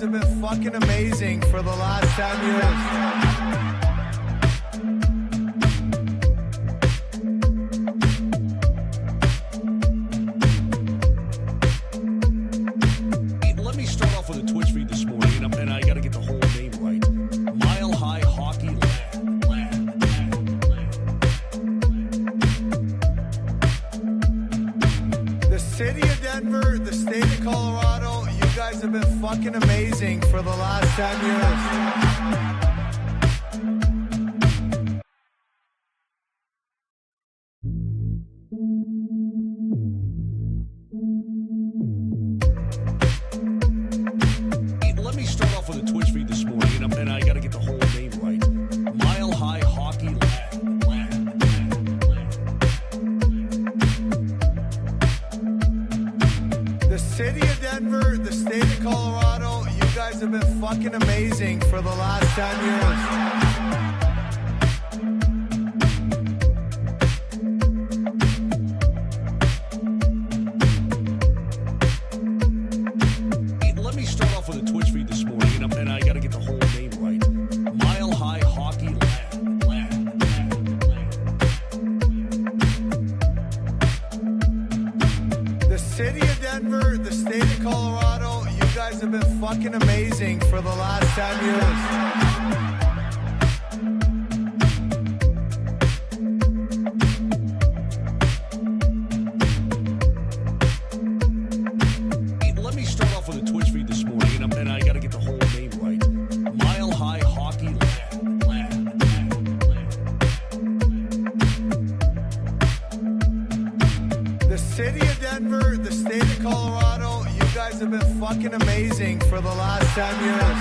Have been fucking amazing for the last 10 years. Let me start off with a Twitch feed this morning, and I got to get the whole name right. Mile High Hockey Lab. The city of Denver, the state of Colorado, you guys have been fucking amazing for the last 10 years. Let me start off with a Twitch feed this morning, and I got to get the whole name right. Mile High Hockey Lab. The city of Denver, the state of Colorado, you guys have been fucking amazing for the last 10 years. Let me start off with a Twitch feed this morning, and I got to get the whole name right. Mile High Hockey Lab. The city of Denver, the state of Colorado, you guys have been fucking amazing for the last 10 years. Let me start off with a Twitch feed this morning, and I got to get the whole name right. Mile High Hockey Lab. The city of Denver, the state of Colorado, you guys have been fucking amazing for the last 10 years.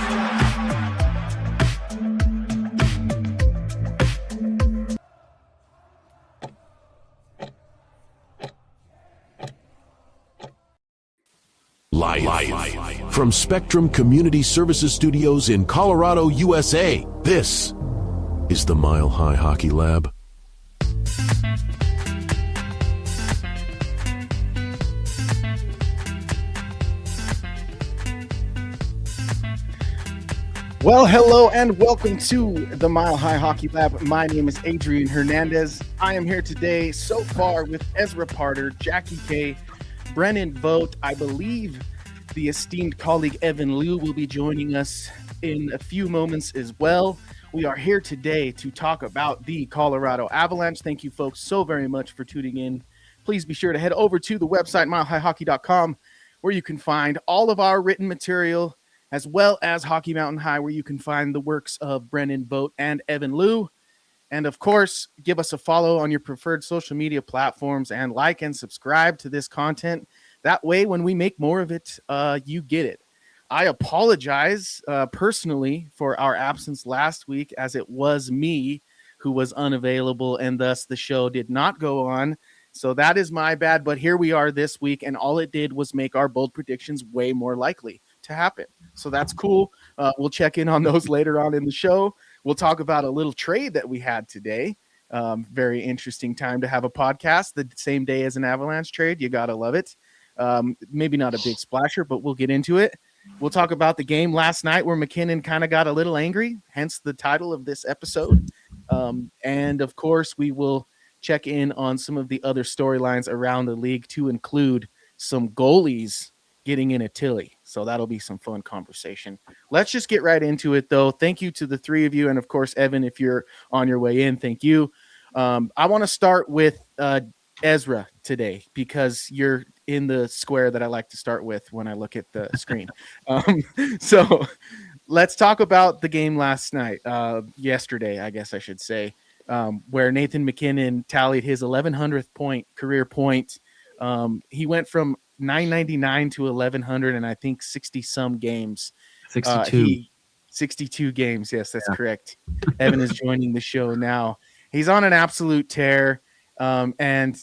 Live from Spectrum Community Services Studios in Colorado, USA, this is the Mile High Hockey Lab. Well, hello and welcome to the Mile High Hockey Lab. My name is Adrian Hernandez. I am here today so far with Ezra Parter, Jackie K, Brennan Vogt. I believe the esteemed colleague Evan Liu will be joining us in a few moments as well. We are here today to talk about the Colorado Avalanche. Thank you folks so very much for tuning in. Please be sure to head over to the website milehighhockey.com where you can find all of our written material, as well as Hockey Mountain High, where you can find the works of Brennan Vogt and Evan Liu. And of course, give us a follow on your preferred social media platforms and like and subscribe to this content. That way, when we make more of it, you get it. I apologize personally for our absence last week, as it was me who was unavailable, and thus the show did not go on. So that is my bad. But here we are this week, and all it did was make our bold predictions way more likely to happen. So that's cool. We'll check in on those later on in the show. We'll talk about a little trade that we had today. Very interesting time to have a podcast the same day as an Avalanche trade. You got to love it. Maybe not a big splasher, but we'll get into it. We'll talk about the game last night where McKinnon kind of got a little angry, hence the title of this episode. And of course, we will check in on some of the other storylines around the league, to include some goalies getting in a Tilly. So that'll be some fun conversation. Let's just get right into it, though. Thank you to the three of you. And of course, Evan, if you're on your way in, thank you. I want to start with Ezra today, because you're in the square that I like to start with when I look at the screen. So let's talk about the game last night, yesterday, I guess I should say, where Nathan McKinnon tallied his 1100th career point. He went from 999 to 1100, and I think 60 some games. 62 games. Yes, that's correct. Evan is joining the show now. He's on an absolute tear. And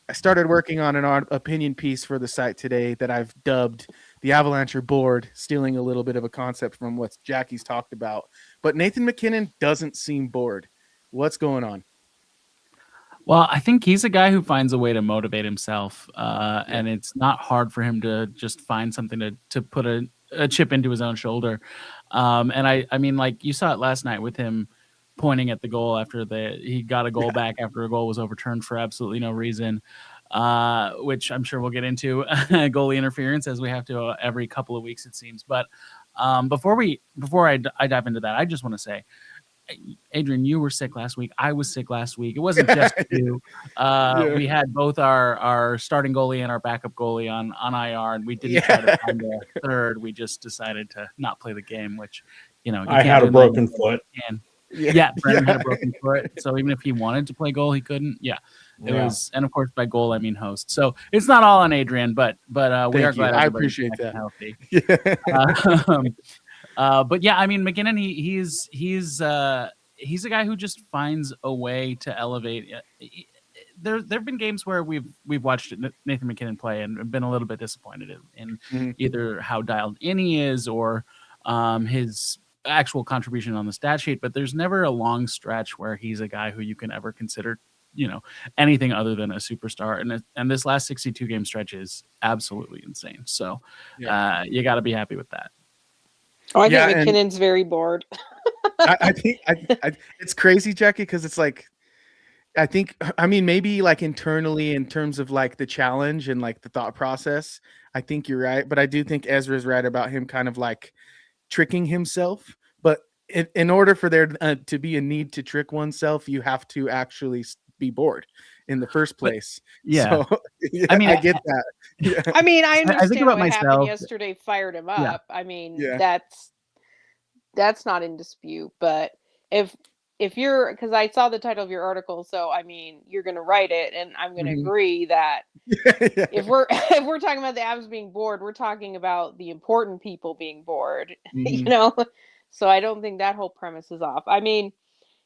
I started working on an opinion piece for the site today that I've dubbed the Avalanche are bored, stealing a little bit of a concept from what Jackie's talked about. But Nathan McKinnon doesn't seem bored. What's going on? Well, I think he's a guy who finds a way to motivate himself, and it's not hard for him to just find something to put a a chip into his own shoulder. And I mean, like you saw it last night with him pointing at the goal after he got a goal back after a goal was overturned for absolutely no reason, which I'm sure we'll get into goalie interference as we have to every couple of weeks, it seems. But before I dive into that, I just want to say, Adrian, you were sick last week. I was sick last week. It wasn't just you. We had both our starting goalie and our backup goalie on IR, and we didn't try to find a third. We just decided to not play the game, which, I had a broken foot. Brendan had a broken foot. So even if he wanted to play goal, he couldn't. It was, and of course by goal I mean host. So it's not all on Adrian, but we are glad. I appreciate that. Healthy. But yeah, I mean, McKinnon, he's a guy who just finds a way to elevate. There've been games where we've watched Nathan McKinnon play and been a little bit disappointed in either how dialed in he is or his actual contribution on the stat sheet. But there's never a long stretch where he's a guy who you can ever consider, anything other than a superstar. And this last 62 game stretch is absolutely insane. So you got to be happy with that. Oh, I think McKinnon's very bored. I think it's crazy, Jackie, because it's like, I mean, maybe like internally in terms of like the challenge and like the thought process, I think you're right. But I do think Ezra's right about him kind of like tricking himself. But in order for there to be a need to trick oneself, you have to actually be bored in the first place. So, I mean, I get that. Yeah. I mean, I understand think about what myself. happened yesterday fired him up. I mean, that's not in dispute. But if you're, because I saw the title of your article, so I mean, you're going to write it, and I'm going to agree that if we're talking about the Avs being bored, we're talking about the important people being bored. So I don't think that whole premise is off. I mean,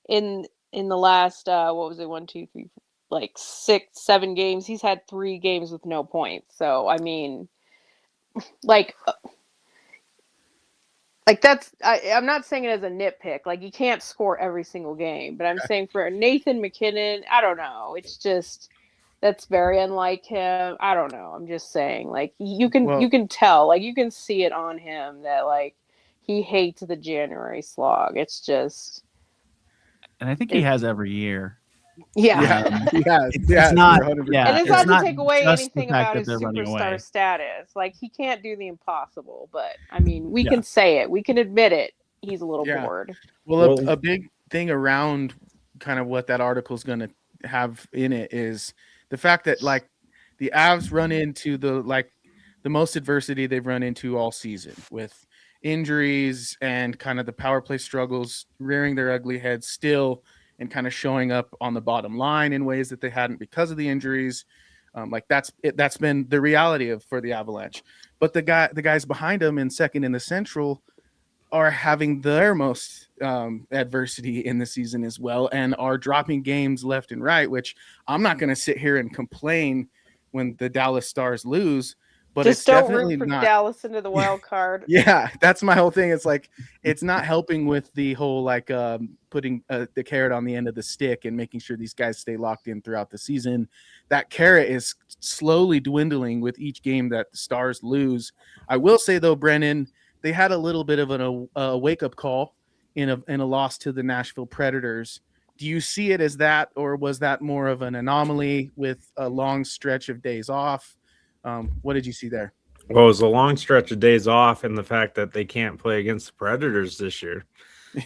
in the last what was it, 1, 2, 3, like 6, 7 games, he's had 3 games with no points. So I mean, like that's, I'm not saying it as a nitpick. Like, you can't score every single game, but I'm saying for Nathan McKinnon, I don't know. It's just, that's very unlike him. I don't know. I'm just saying, like, you can tell, like, you can see it on him that like he hates the January slog. It's just, and I think he has every year. It's not. And it's not to take away anything about his superstar status. Like, he can't do the impossible, but I mean, we can say it. We can admit it. He's a little bored. Well, a big thing around kind of what that article is going to have in it is the fact that like the Avs run into the most adversity they've run into all season with injuries and kind of the power play struggles rearing their ugly heads still, and kind of showing up on the bottom line in ways that they hadn't because of the injuries. That's been the reality for the Avalanche. But the guys behind them in second in the Central are having their most adversity in the season as well, and are dropping games left and right, which I'm not going to sit here and complain when the Dallas Stars lose. But just it's don't definitely root for not Dallas into the wild card. Yeah, that's my whole thing. It's like, it's not helping with the whole like putting the carrot on the end of the stick and making sure these guys stay locked in throughout the season. That carrot is slowly dwindling with each game that the Stars lose. I will say though, Brennan, they had a little bit of a wake up call in a loss to the Nashville Predators. Do you see it as that, or was that more of an anomaly with a long stretch of days off? What did you see there? Well, it was a long stretch of days off, and the fact that they can't play against the Predators this year.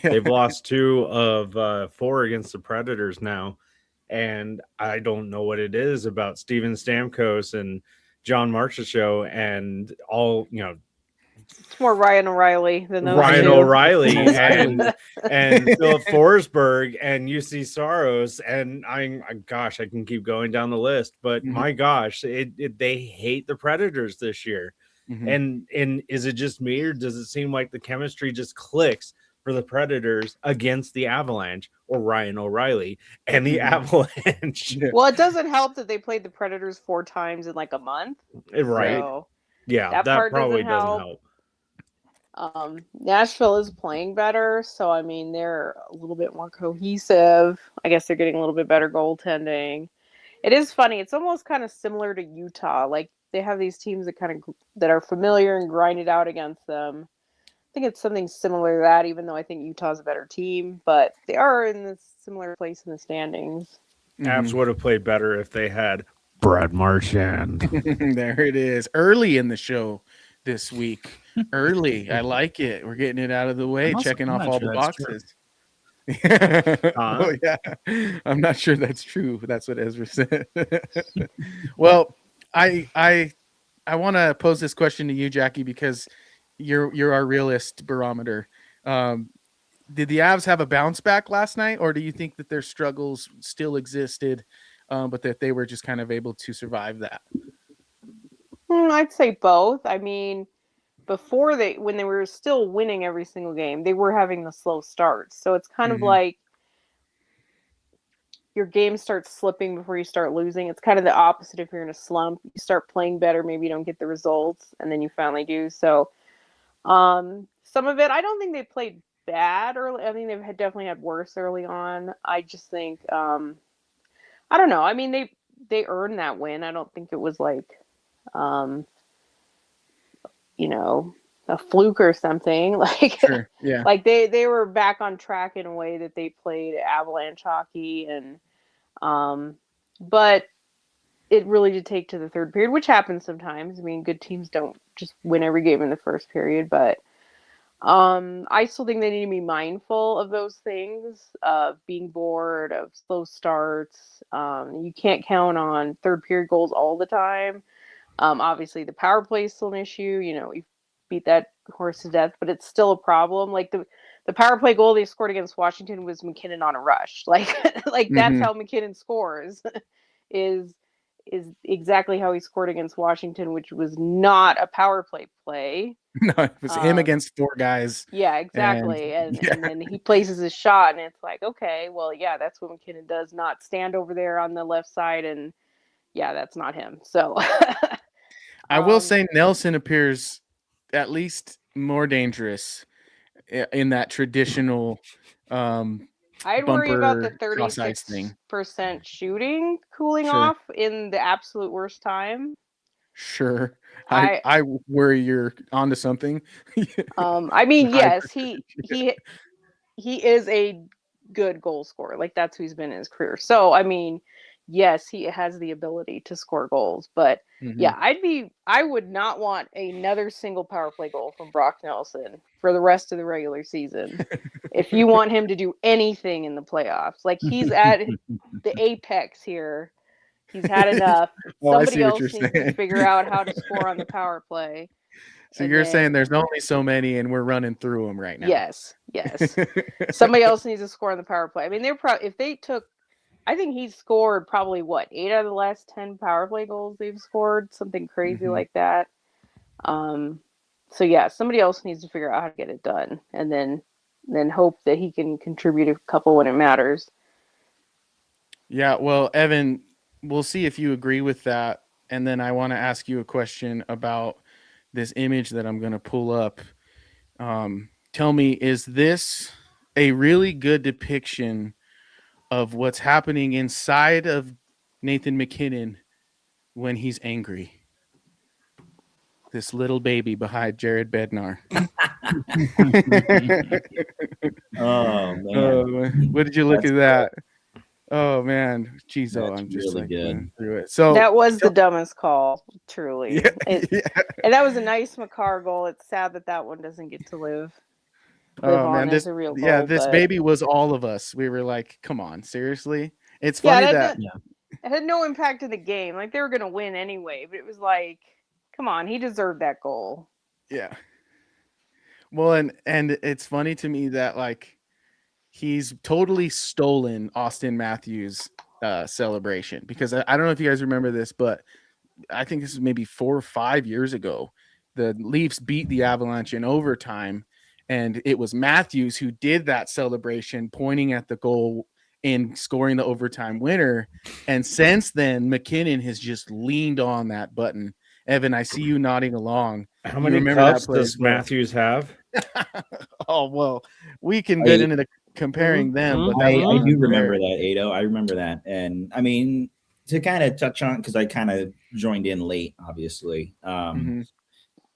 They've lost 2 of 4 against the Predators now, and I don't know what it is about Steven Stamkos and John Marchessault and all, It's more Ryan O'Reilly than those Ryan two. O'Reilly and Philip Forsberg and UC Saros, and I can keep going down the list, but my gosh, they hate the Predators this year. And is it just me, or does it seem like the chemistry just clicks for the Predators against the Avalanche or Ryan O'Reilly and the Avalanche? Well, it doesn't help that they played the Predators 4 times in like a month, right? So that probably doesn't help. Nashville is playing better, so I mean, they're a little bit more cohesive. I guess they're getting a little bit better goaltending. It is funny. It's almost kind of similar to Utah. Like, they have these teams that are familiar and grind it out against them. I think it's something similar to that, even though I think Utah's a better team, but they are in this similar place in the standings. Avs would have played better if they had Brad Marchand. There it is. Early in the show this week. Early. I like it. We're getting it out of the way, checking off all the boxes. Oh, yeah. I'm not sure that's true. That's what Ezra said. Well, I want to pose this question to you, Jackie, because you're our realist barometer. Did the Avs have a bounce back last night, or do you think that their struggles still existed, but that they were just kind of able to survive that? I'd say both. I mean, when they were still winning every single game, they were having the slow starts. So it's kind of like your game starts slipping before you start losing. It's kind of the opposite if you're in a slump. You start playing better, maybe you don't get the results, and then you finally do. So some of it, I don't think they played bad early. I mean, they've definitely had worse early on. I just think, I don't know. I mean, they earned that win. I don't think it was like, a fluke or something. Like, sure, yeah. Like they were back on track in a way that they played Avalanche hockey, and but it really did take to the third period, which happens sometimes. I mean, good teams don't just win every game in the first period, but I still think they need to be mindful of those things, of being bored, of slow starts. You can't count on third period goals all the time. Obviously, the power play is still an issue. We beat that horse to death, but it's still a problem. Like the power play goal they scored against Washington was McKinnon on a rush. Like that's how McKinnon scores. is exactly how he scored against Washington, which was not a power play. No, it was him against four guys. Yeah, exactly. And then he places his shot, and it's like, okay, well, yeah, that's what McKinnon does, not stand over there on the left side, and yeah, that's not him. So I will say Nelson appears at least more dangerous in that traditional I'd worry about the 36% shooting cooling off in the absolute worst time. Sure. I worry you're onto something. I mean, yes, he is a good goal scorer. Like, that's who he's been in his career. So, I mean, yes, he has the ability to score goals, but yeah, I would not want another single power play goal from Brock Nelson for the rest of the regular season. If you want him to do anything in the playoffs, like, he's at the apex here. He's had enough. Somebody else needs to figure out how to score on the power play. So you're saying there's only so many, and we're running through them right now. Yes. Somebody else needs to score on the power play. I mean, if they took, I think he's scored probably 8 out of the last 10 power play goals they've scored, something crazy like that. So yeah, somebody else needs to figure out how to get it done, and then hope that he can contribute a couple when it matters. Yeah, well, Evan, we'll see if you agree with that, and then I want to ask you a question about this image that I'm going to pull up. Tell me, is this a really good depiction of what's happening inside of Nathan McKinnon when he's angry? This little baby behind Jared Bednar. Oh, man. What did you look at that? Oh, man. Jeez, I'm just really good through it. So that was the dumbest call, truly. Yeah. And that was a nice Makar goal. It's sad that one doesn't get to live on as a real goal. Yeah, this baby was all of us. We were like, come on, seriously? It's funny it had no impact in the game. Like, they were going to win anyway, but it was like, come on, he deserved that goal. Yeah. Well, and it's funny to me that, like, he's totally stolen Austin Matthews' celebration, because I don't know if you guys remember this, but I think this is maybe 4 or 5 years ago. The Leafs beat the Avalanche in overtime, and it was Matthews who did that celebration, pointing at the goal and scoring the overtime winner. And since then, McKinnon has just leaned on that button. Evan, I see you nodding along. How many cups does Matthews have? Oh, well, we can get into comparing them. But I do remember that, Ado. I remember that. And I mean, to kind of touch on, because I kind of joined in late, obviously. Mhm.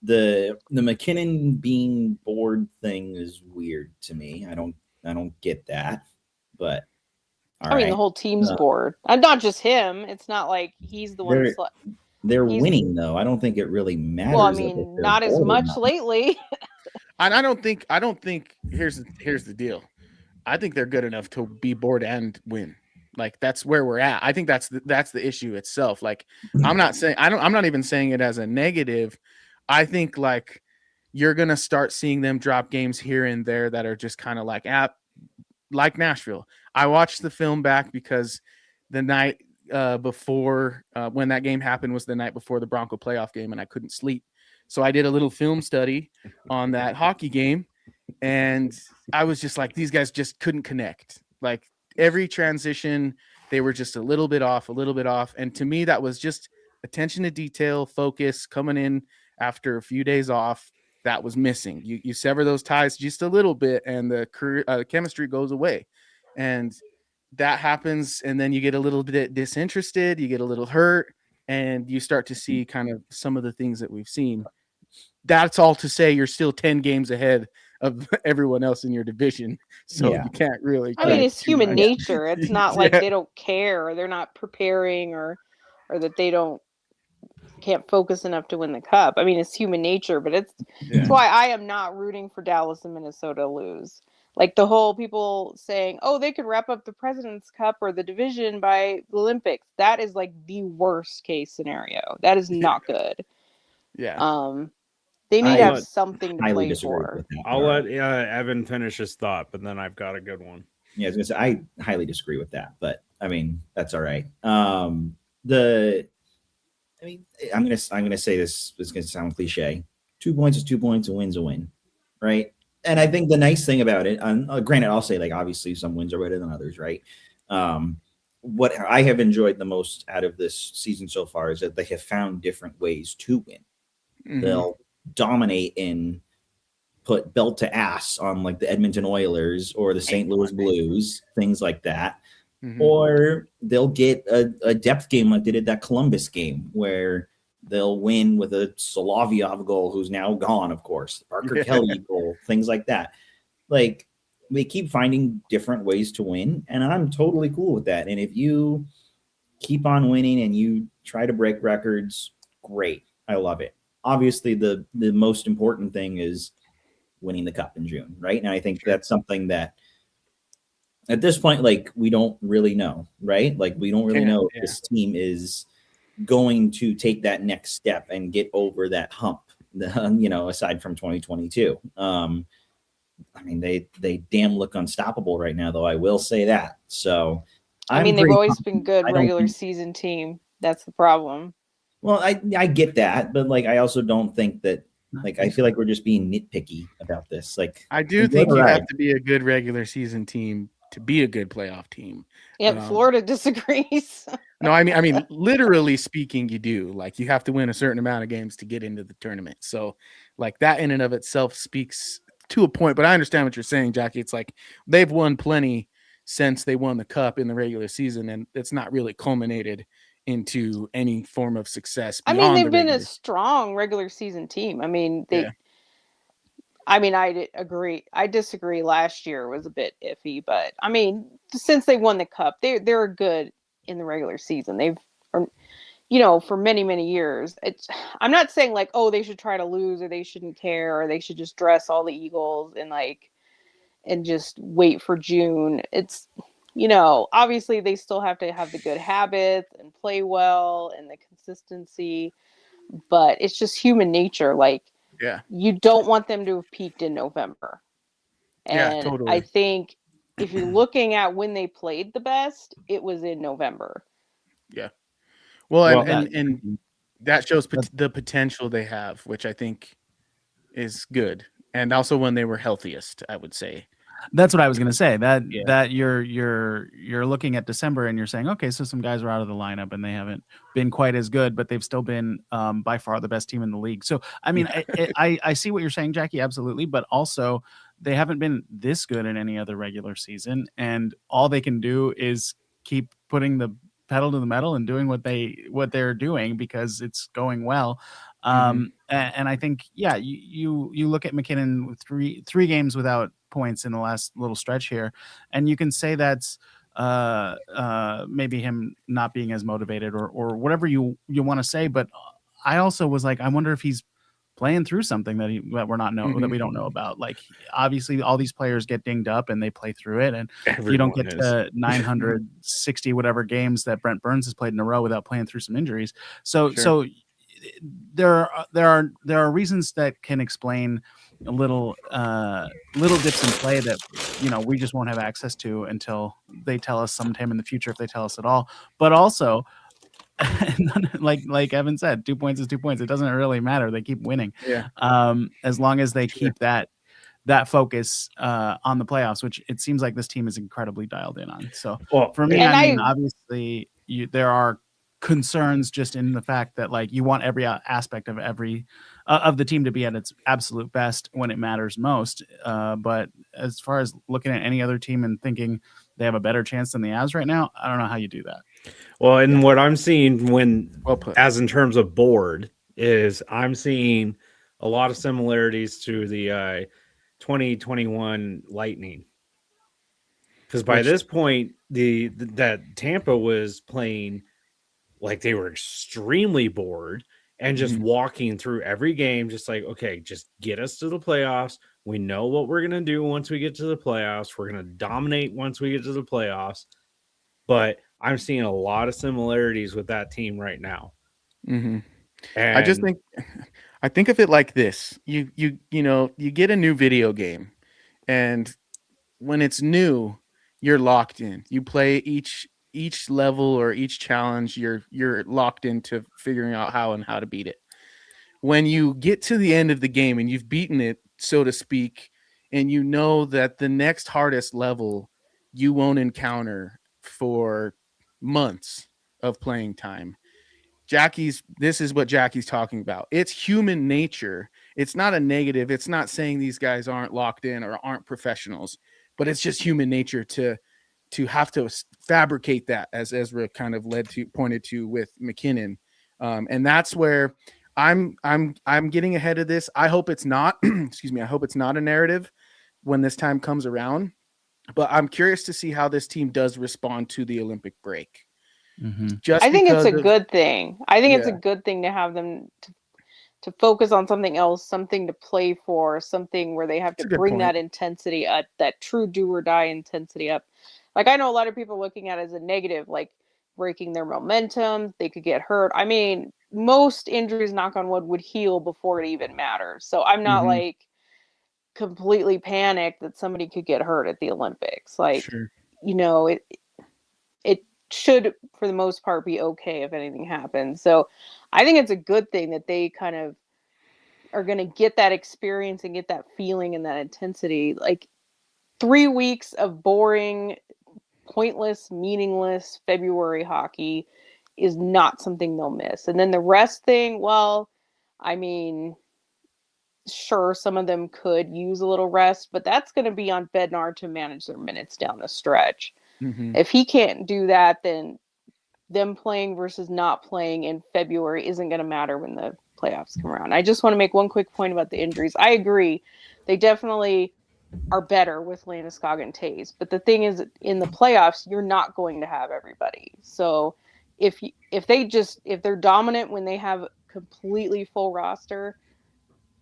The McKinnon being bored thing is weird to me. I don't get that, but I mean, the whole team's bored. And not just him. It's not like he's the one. They're winning though. I don't think it really matters. Well, I mean, not as much lately. And I don't think here's the deal. I think they're good enough to be bored and win. Like that's where we're at. I think that's the issue itself. Like I'm not even saying it as a negative. I think like you're gonna start seeing them drop games here and there that are just kind of like Nashville. I watched the film back because the night before when that game happened was the night before the Bronco playoff game, and I couldn't sleep. So I did a little film study on that hockey game, and I was just like, these guys just couldn't connect. Like every transition, they were just a little bit off. And to me, that was just attention to detail, focus coming in after a few days off. That was missing. You sever those ties just a little bit, and the chemistry goes away. And that happens, and then you get a little bit disinterested, you get a little hurt, and you start to see kind of some of the things that we've seen. That's all to say you're still 10 games ahead of everyone else in your division. So you can't really. I mean, it's human nature. It's not like they don't care, or they're not preparing, or that they can't focus enough to win the cup. I mean, it's human nature, but it's why I am not rooting for Dallas and Minnesota to lose. Like the whole people saying, oh, they could wrap up the President's Cup or the division by the Olympics. That is like the worst case scenario. That is not good. Yeah. They need to have something to play for. I'll let Evan finish his thought, but then I've got a good one. Yeah, I was gonna say I highly disagree with that, but I mean that's all right. I'm gonna say this is gonna sound cliche. 2 points is 2 points, a win's a win, right? And I think the nice thing about it, granted, I'll say like obviously some wins are better than others, right? What I have enjoyed the most out of this season so far is that they have found different ways to win. Mm-hmm. They'll dominate and put belt to ass on like the Edmonton Oilers or the St. Louis Blues, things like that. Mm-hmm. Or they'll get a depth game like they did that Columbus game where they'll win with a Solovyov goal, who's now gone, of course, Parker Kelly goal, things like that. Like they keep finding different ways to win, and I'm totally cool with that. And if you keep on winning and you try to break records, great. I love it. Obviously, the most important thing is winning the cup in June, right? And I think that's something that at this point, like, we don't really know, right? Like, we don't really know if this team is going to take that next step and get over that hump, aside from 2022. I mean, they damn look unstoppable right now, though. I will say that. So, they've always been good regular season team. That's the problem. Well, I get that, but like, I also don't think that, like, I feel like we're just being nitpicky about this. Like, I do think you have to be a good regular season team to be a good playoff team. Yep, Florida disagrees. No, I mean, literally speaking, you do. Like, you have to win a certain amount of games to get into the tournament. So, like, that in and of itself speaks to a point. But I understand what you're saying, Jackie. It's like they've won plenty since they won the cup in the regular season, and it's not really culminated into any form of success. I mean, they've been a strong regular season team. I mean, I agree. I disagree. Last year was a bit iffy, but I mean, since they won the cup, they're good in the regular season. They've, for many, many years. I'm not saying like, oh, they should try to lose or they shouldn't care or they should just dress all the Eagles and just wait for June. It's, obviously they still have to have the good habits and play well and the consistency, but it's just human nature. Like, you don't want them to have peaked in November. And totally. I think if you're looking at when they played the best, it was in November. Yeah. Well, and that shows the potential they have, which I think is good. And also when they were healthiest, I would say. That's what I was going to say. That you're looking at December and you're saying, okay, so some guys are out of the lineup and they haven't been quite as good, but they've still been by far the best team in the league. So I mean, I see what you're saying, Jackie, absolutely, but also they haven't been this good in any other regular season, and all they can do is keep putting the pedal to the metal and doing what they're doing because it's going well. And I think, yeah, you look at McKinnon with three games without points in the last little stretch here, and you can say that's maybe him not being as motivated or whatever you want to say. But I also was like, I wonder if he's playing through something that we're not that we don't know about. Like, obviously all these players get dinged up and they play through it, and you don't get to 960 whatever games that Brent Burns has played in a row without playing through some injuries. So there are reasons that can explain a little dips in play that we just won't have access to until they tell us sometime in the future, if they tell us at all. But also, like Evan said, 2 points is 2 points. It doesn't really matter. They keep winning. Yeah. As long as they keep that focus on the playoffs, which it seems like this team is incredibly dialed in on. So for me, I mean, obviously there are concerns just in the fact that like you want every aspect of of the team to be at its absolute best when it matters most. But as far as looking at any other team and thinking they have a better chance than the Avs right now, I don't know how you do that. Well, and what I'm seeing as in terms of board is I'm seeing a lot of similarities to the 2021 Lightning. Because by this point, that Tampa was playing like they were extremely bored and just walking through every game, just like, okay, just get us to the playoffs. We know what we're going to do once we get to the playoffs. We're going to dominate once we get to the playoffs. But I'm seeing a lot of similarities with that team right now. And I think of it like this. You get a new video game, and when it's new, you're locked in. You play each level or each challenge, you're locked into figuring out how to beat it. When you get to the end of the game and you've beaten it, so to speak, and you know that the next hardest level you won't encounter for months of playing time. This is what Jackie's talking about. It's human nature. It's not a negative. It's not saying these guys aren't locked in or aren't professionals, but it's just human nature to have to fabricate that, as Ezra kind of pointed to with McKinnon. And that's where I'm getting ahead of this. I hope it's not, I hope it's not a narrative when this time comes around, but I'm curious to see how this team does respond to the Olympic break. I think it's a good thing. I think it's a good thing to have them to focus on something else, something to play for, something where they have to bring that intensity up, that true do or die intensity up. Like, I know a lot of people looking at it as a negative, like breaking their momentum. They could get hurt. I mean, most injuries, knock on wood, would heal before it even matters. So I'm not like completely panicked that somebody could get hurt at the Olympics. Like, it should, for the most part, be okay if anything happens. So I think it's a good thing that they kind of are going to get that experience and get that feeling and that intensity. Like, 3 weeks of boring, pointless, meaningless February hockey is not something they'll miss. And then the rest thing, well, I mean, sure, some of them could use a little rest, but that's going to be on Bednar to manage their minutes down the stretch. If he can't do that, then them playing versus not playing in February isn't going to matter when the playoffs come around. I just want to make one quick point about the injuries. I agree. They definitely are better with Landeskog and Taves. But the thing is, in the playoffs, you're not going to have everybody. So if they're dominant when they have completely full roster,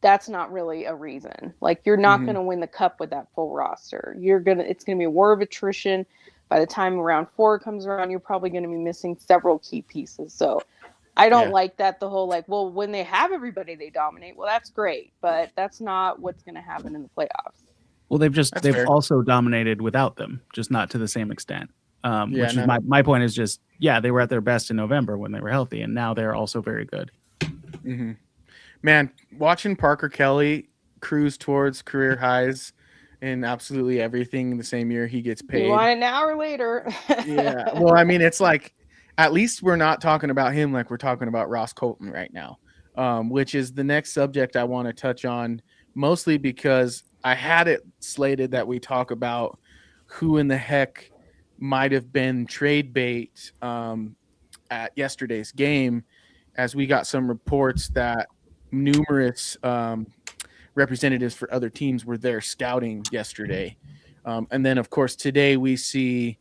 that's not really a reason. Like, you're not going to win the cup with that full roster. It's going to be a war of attrition. By the time round 4 comes around, you're probably going to be missing several key pieces. So I don't like that, the whole like, well, when they have everybody, they dominate. Well, that's great, but that's not what's going to happen in the playoffs. Well, they've also dominated without them, just not to the same extent. Which is my point is just, they were at their best in November when they were healthy, and now they're also very good. Man, watching Parker Kelly cruise towards career highs in absolutely everything the same year he gets paid. You want it now or later? Well, I mean, it's like, at least we're not talking about him like we're talking about Ross Colton right now, which is the next subject I want to touch on, mostly because I had it slated that we talk about who in the heck might have been trade bait at yesterday's game, as we got some reports that numerous representatives for other teams were there scouting yesterday. And then, of course, today we see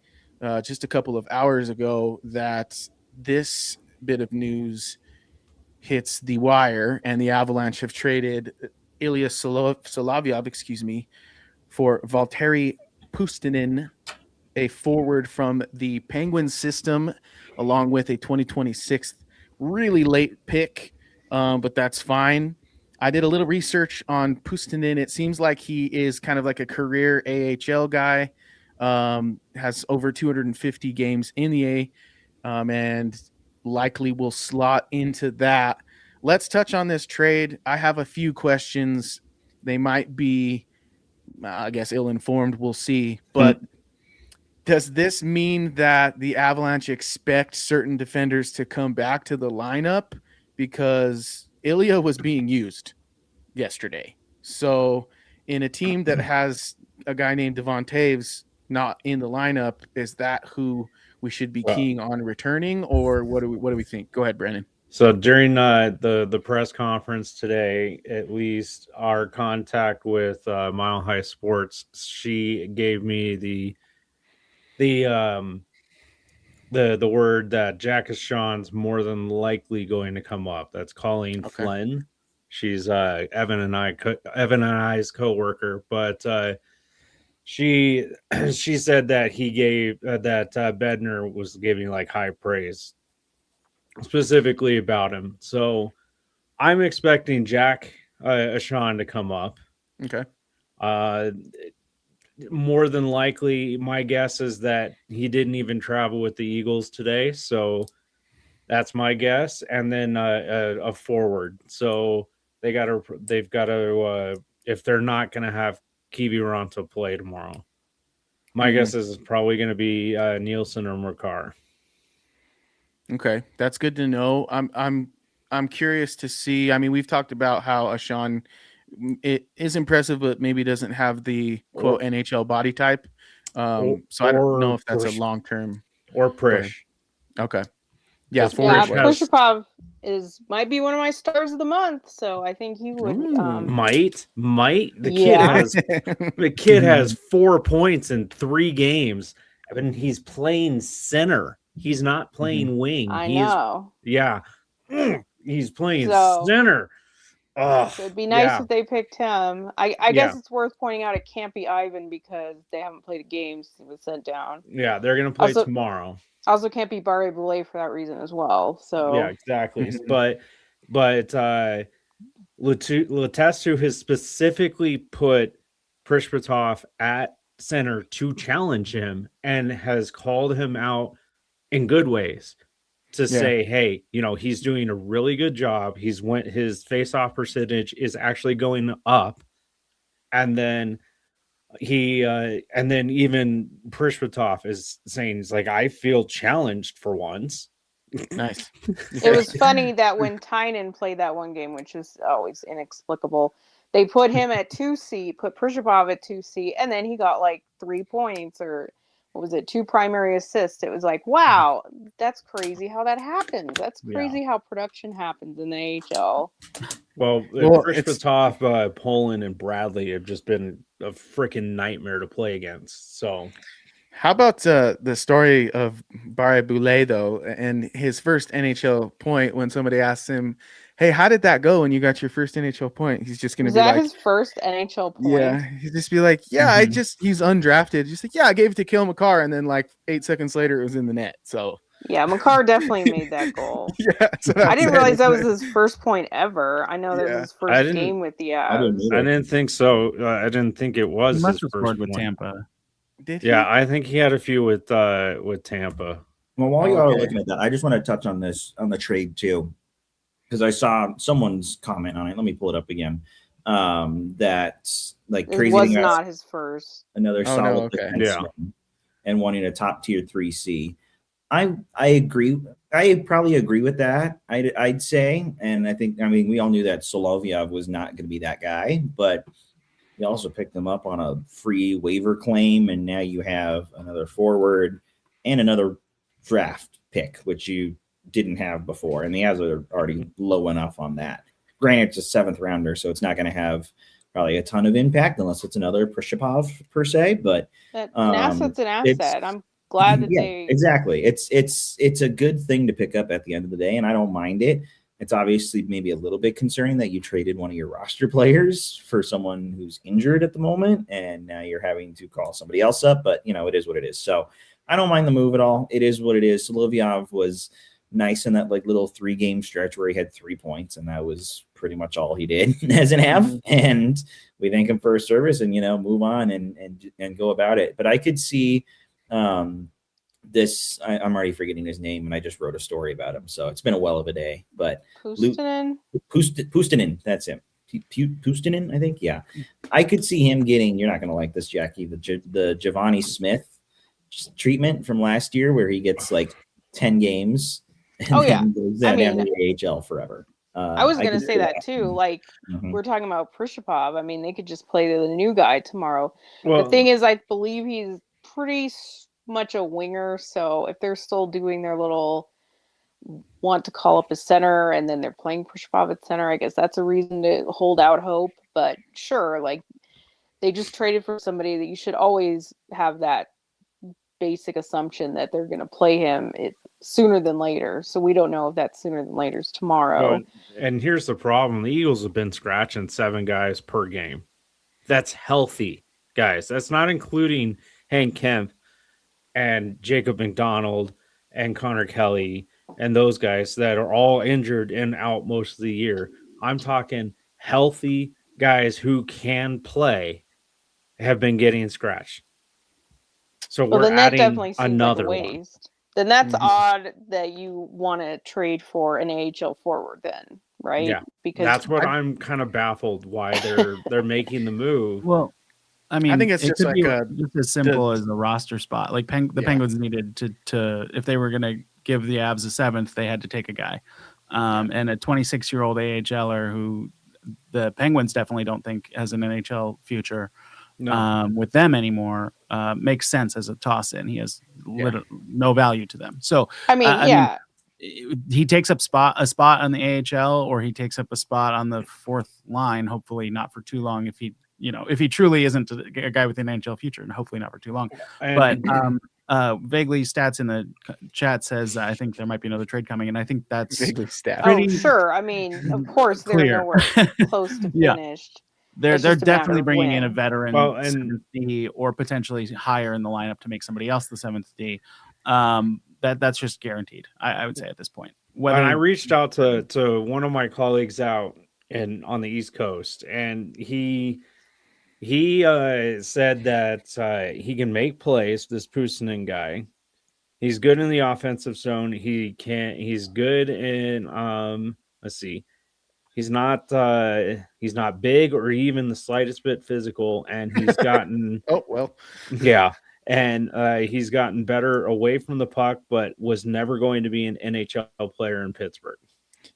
just a couple of hours ago that this bit of news hits the wire, and the Avalanche have traded Ilya Solovyov, for Valtteri Puustinen, a forward from the Penguins system, along with a 2026 really late pick, but that's fine. I did a little research on Puustinen. It seems like he is kind of like a career AHL guy, has over 250 games in the A, and likely will slot into that. Let's touch on this trade. I have a few questions. They might be, I guess, ill-informed. We'll see. But does this mean that the Avalanche expect certain defenders to come back to the lineup? Because Ilya was being used yesterday. So in a team that has a guy named Devon Taves not in the lineup, is that who we should be keying on returning, or what do we think? Go ahead, Brandon. So during the press conference today, at least our contact with Mile High Sports, she gave me the word that Jack Sean's more than likely going to come up. That's Colleen Flynn. She's Evan and I's coworker, but she said that he gave that Bednar was giving like high praise specifically about him. So I'm expecting Jack Sean to come up. Okay. More than likely, my guess is that he didn't even travel with the Eagles today. So that's my guess. And then a forward. So they've got to if they're not going to have Kiviranta play tomorrow, my guess is it's probably going to be Nielsen or Mercar. Okay, that's good to know. I'm curious to see. I mean, we've talked about how Ashawn it is impressive, but maybe doesn't have the quote NHL body type. So I don't know if that's a long term or Prish. Okay, yeah, Prishapov might be one of my stars of the month, so I think he would. Might the kid has 4 points in 3 games. I mean, he's playing center. He's not playing wing. I know. Yeah, he's playing center. So it'd be nice if they picked him. I guess it's worth pointing out it can't be Ivan because they haven't played a game since he was sent down. Yeah, they're gonna play tomorrow. Also can't be Barre Boulet for that reason as well. So yeah, exactly. But Letestu has specifically put Prishpatov at center to challenge him and has called him out in good ways to say, hey, he's doing a really good job. His face-off percentage is actually going up. And then even Prishpatov is saying, he's like, I feel challenged for once. Nice. It was funny that when Tynan played that one game, which is always inexplicable, they put him at 2C, put Prishapov at 2C, and then he got like 3 points or what was it, 2 primary assists. It was like, wow, that's crazy how that happens. That's crazy how production happens in the AHL. Well Prishpatov, Poland, and Bradley have just been a freaking nightmare to play against. So how about the story of Barre Boulet, though, and his first NHL point when somebody asks him, hey, how did that go when you got your first NHL point? He's just going to be like... his first NHL point? Yeah. He'd just be like, yeah, he's undrafted. Just like, yeah, I gave it to Kale McCarr, and then like 8 seconds later, it was in the net. So... Yeah, McCarr definitely made that goal. I didn't realize that was his first point ever. I know that was his first game with the Avs. I didn't think so. I didn't think it was his first scored with Tampa. Did he? Yeah, I think he had a few with Tampa. Well, while you are looking at that, I just want to touch on this on the trade too, because I saw someone's comment on it. Let me pull it up again. That's like it crazy. Was not his first. Another solid defenseman and wanting a top tier 3C. I agree. I probably agree with that. I'd say, and I think we all knew that Solovyov was not going to be that guy, but you also picked them up on a free waiver claim, and now you have another forward. and another draft pick, which you didn't have before. And the Avs are already low enough on that. Granted, it's a 7th rounder, so it's not going to have probably a ton of impact unless it's another Prishapov per se. But an asset's an asset. I'm glad that they exactly. It's a good thing to pick up at the end of the day, and I don't mind it. It's obviously maybe a little bit concerning that you traded one of your roster players for someone who's injured at the moment, and now you're having to call somebody else up. But it is what it is. So I don't mind the move at all. It is what it is. Solovyov was nice in that little 3-game stretch where he had 3 points, and that was pretty much all he did as an Av. And we thank him for his service and move on and go about it. But I could see this. I'm already forgetting his name, and I just wrote a story about him, so it's been a well of a day. But Puustinen, that's him. Puustinen, I think. Yeah, I could see him getting. You're not going to like this, Jackie. The Giovanni Smith treatment from last year, where he gets 10 games. And then goes down the AHL forever. I was going to say that too. We're talking about Prishapov. I mean, they could just play the new guy tomorrow. Well, the thing is, I believe he's pretty much a winger. So if they're still doing their little want to call up a center and then they're playing Prishapov at center, I guess that's a reason to hold out hope. But sure, they just traded for somebody that you should always have that basic assumption that they're going to play him sooner than later. So we don't know if that's sooner than later is tomorrow. Well, and here's the problem. The Eagles have been scratching 7 guys per game. That's healthy, guys. That's not including Hank Kemp and Jacob McDonald and Connor Kelly and those guys that are all injured and out most of the year. I'm talking healthy guys who can play have been getting scratched. So we're adding another one. Then that's odd that you want to trade for an AHL forward then, right? Yeah, because that's what I'm kind of baffled why they're making the move. Well, I mean, I think it's just just as simple as the roster spot. The Penguins needed to if they were going to give the Avs a 7th, they had to take a guy. And a 26-year-old AHLer who the Penguins definitely don't think has an NHL future. With them anymore makes sense as a toss-in. He has no value to them. So I mean, he takes up a spot on the AHL, or he takes up a spot on the 4th line. Hopefully, not for too long. If he truly isn't a guy with an NHL future, and hopefully not for too long. But vaguely stats in the chat says I think there might be another trade coming, and I think that's vaguely stats. Oh, sure. I mean, of course, they're nowhere close to finished. They're definitely bringing in a veteran D, or potentially higher in the lineup to make somebody else the 7th D. That's just guaranteed. I would say at this point. When I reached out to one of my colleagues out on the East Coast, and he said that he can make plays. This Puustinen guy, he's good in the offensive zone. He's good in let's see. He's not big or even the slightest bit physical, and he's gotten he's gotten better away from the puck, but was never going to be an NHL player in Pittsburgh.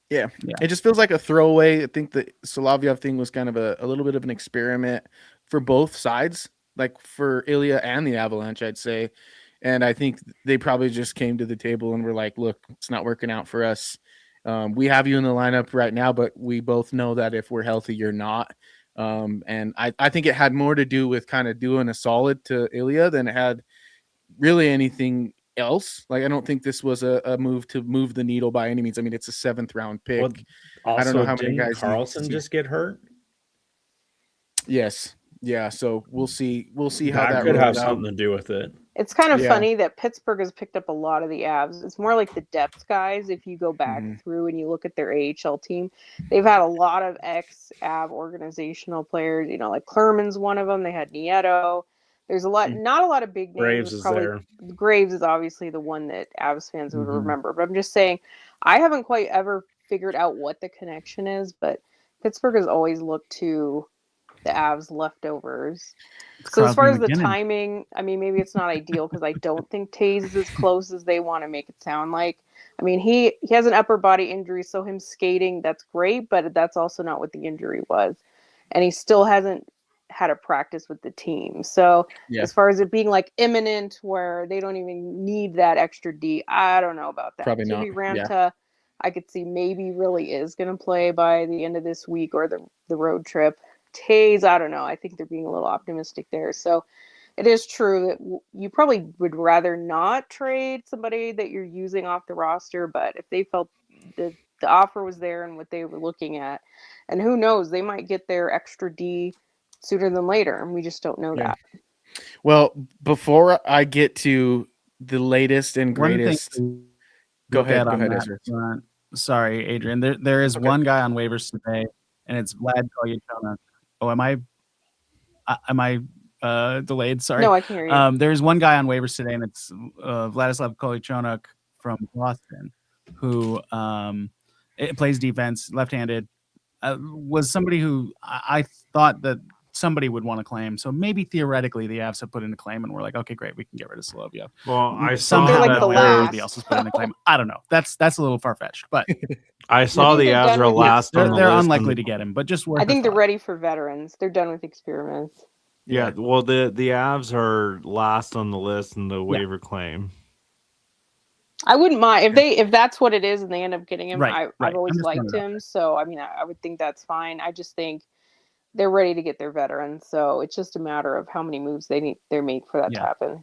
Yeah. It just feels like a throwaway. I think the Solovyov thing was kind of a little bit of an experiment for both sides, like for Ilya and the Avalanche, I'd say. And I think they probably just came to the table and were like, look, it's not working out for us. We have you in the lineup right now, but we both know that if we're healthy, you're not. And I think it had more to do with kind of doing a solid to Ilya than it had really anything else. I don't think this was a move to move the needle by any means. I mean, it's a 7th round pick. Well, also, I don't know how many guys. Carlson just get hurt. Yes. Yeah. So we'll see. We'll see how that could have something to do with it. It's kind of funny that Pittsburgh has picked up a lot of the Avs. It's more like the depth guys. If you go back through and you look at their AHL team, they've had a lot of ex-Av organizational players. Like Clerman's one of them. They had Nieto. There's not a lot of big names. Graves is there. Graves is obviously the one that Avs fans would remember. But I'm just saying, I haven't quite ever figured out what the connection is, but Pittsburgh has always looked to the Avs leftovers. So as far as the timing, I mean, maybe it's not ideal because I don't think Taze is as close as they want to make it sound like. I mean, he has an upper body injury, so him skating, that's great, but that's also not what the injury was. And he still hasn't had a practice with the team. So Yeah. as far as it being like imminent where they don't even need that extra D, I don't know about that. Probably not. Tibi Ranta, I could see maybe really is going to play by the end of this week or the road trip. Tays, I don't know. I think they're being a little optimistic there. So it is true that you probably would rather not trade somebody that you're using off the roster, but if they felt the offer was there and what they were looking at, and who knows, they might get their extra D sooner than later, and we just don't know that. Well, before I get to the latest and greatest, go ahead, Ezra. Sorry, Adrian. There is one guy on waivers today, and it's Vlad Kolyachonok. Oh, am I delayed? Sorry. No, I can hear you. There is one guy on waivers today, and it's Vladislav Kolyachonok from Boston, who plays defense, left-handed. Was somebody who I thought that somebody would want to claim. So maybe theoretically the Avs have put in a claim, and we're like, okay, great, we can get rid of Soloviev. Well, I saw saw like that the somebody else has put in a claim. I don't know. That's a little far-fetched, but I saw the Avs are last. They're unlikely to get him, but just worth I think they're ready for veterans. They're done with experiments. Yeah, well, the Avs are last on the list in the waiver claim. I wouldn't mind if that's what it is and they end up getting him. Right, I've always liked him, so I mean, I would think that's fine. I just think they're ready to get their veterans, so it's just a matter of how many moves they're made for that to happen.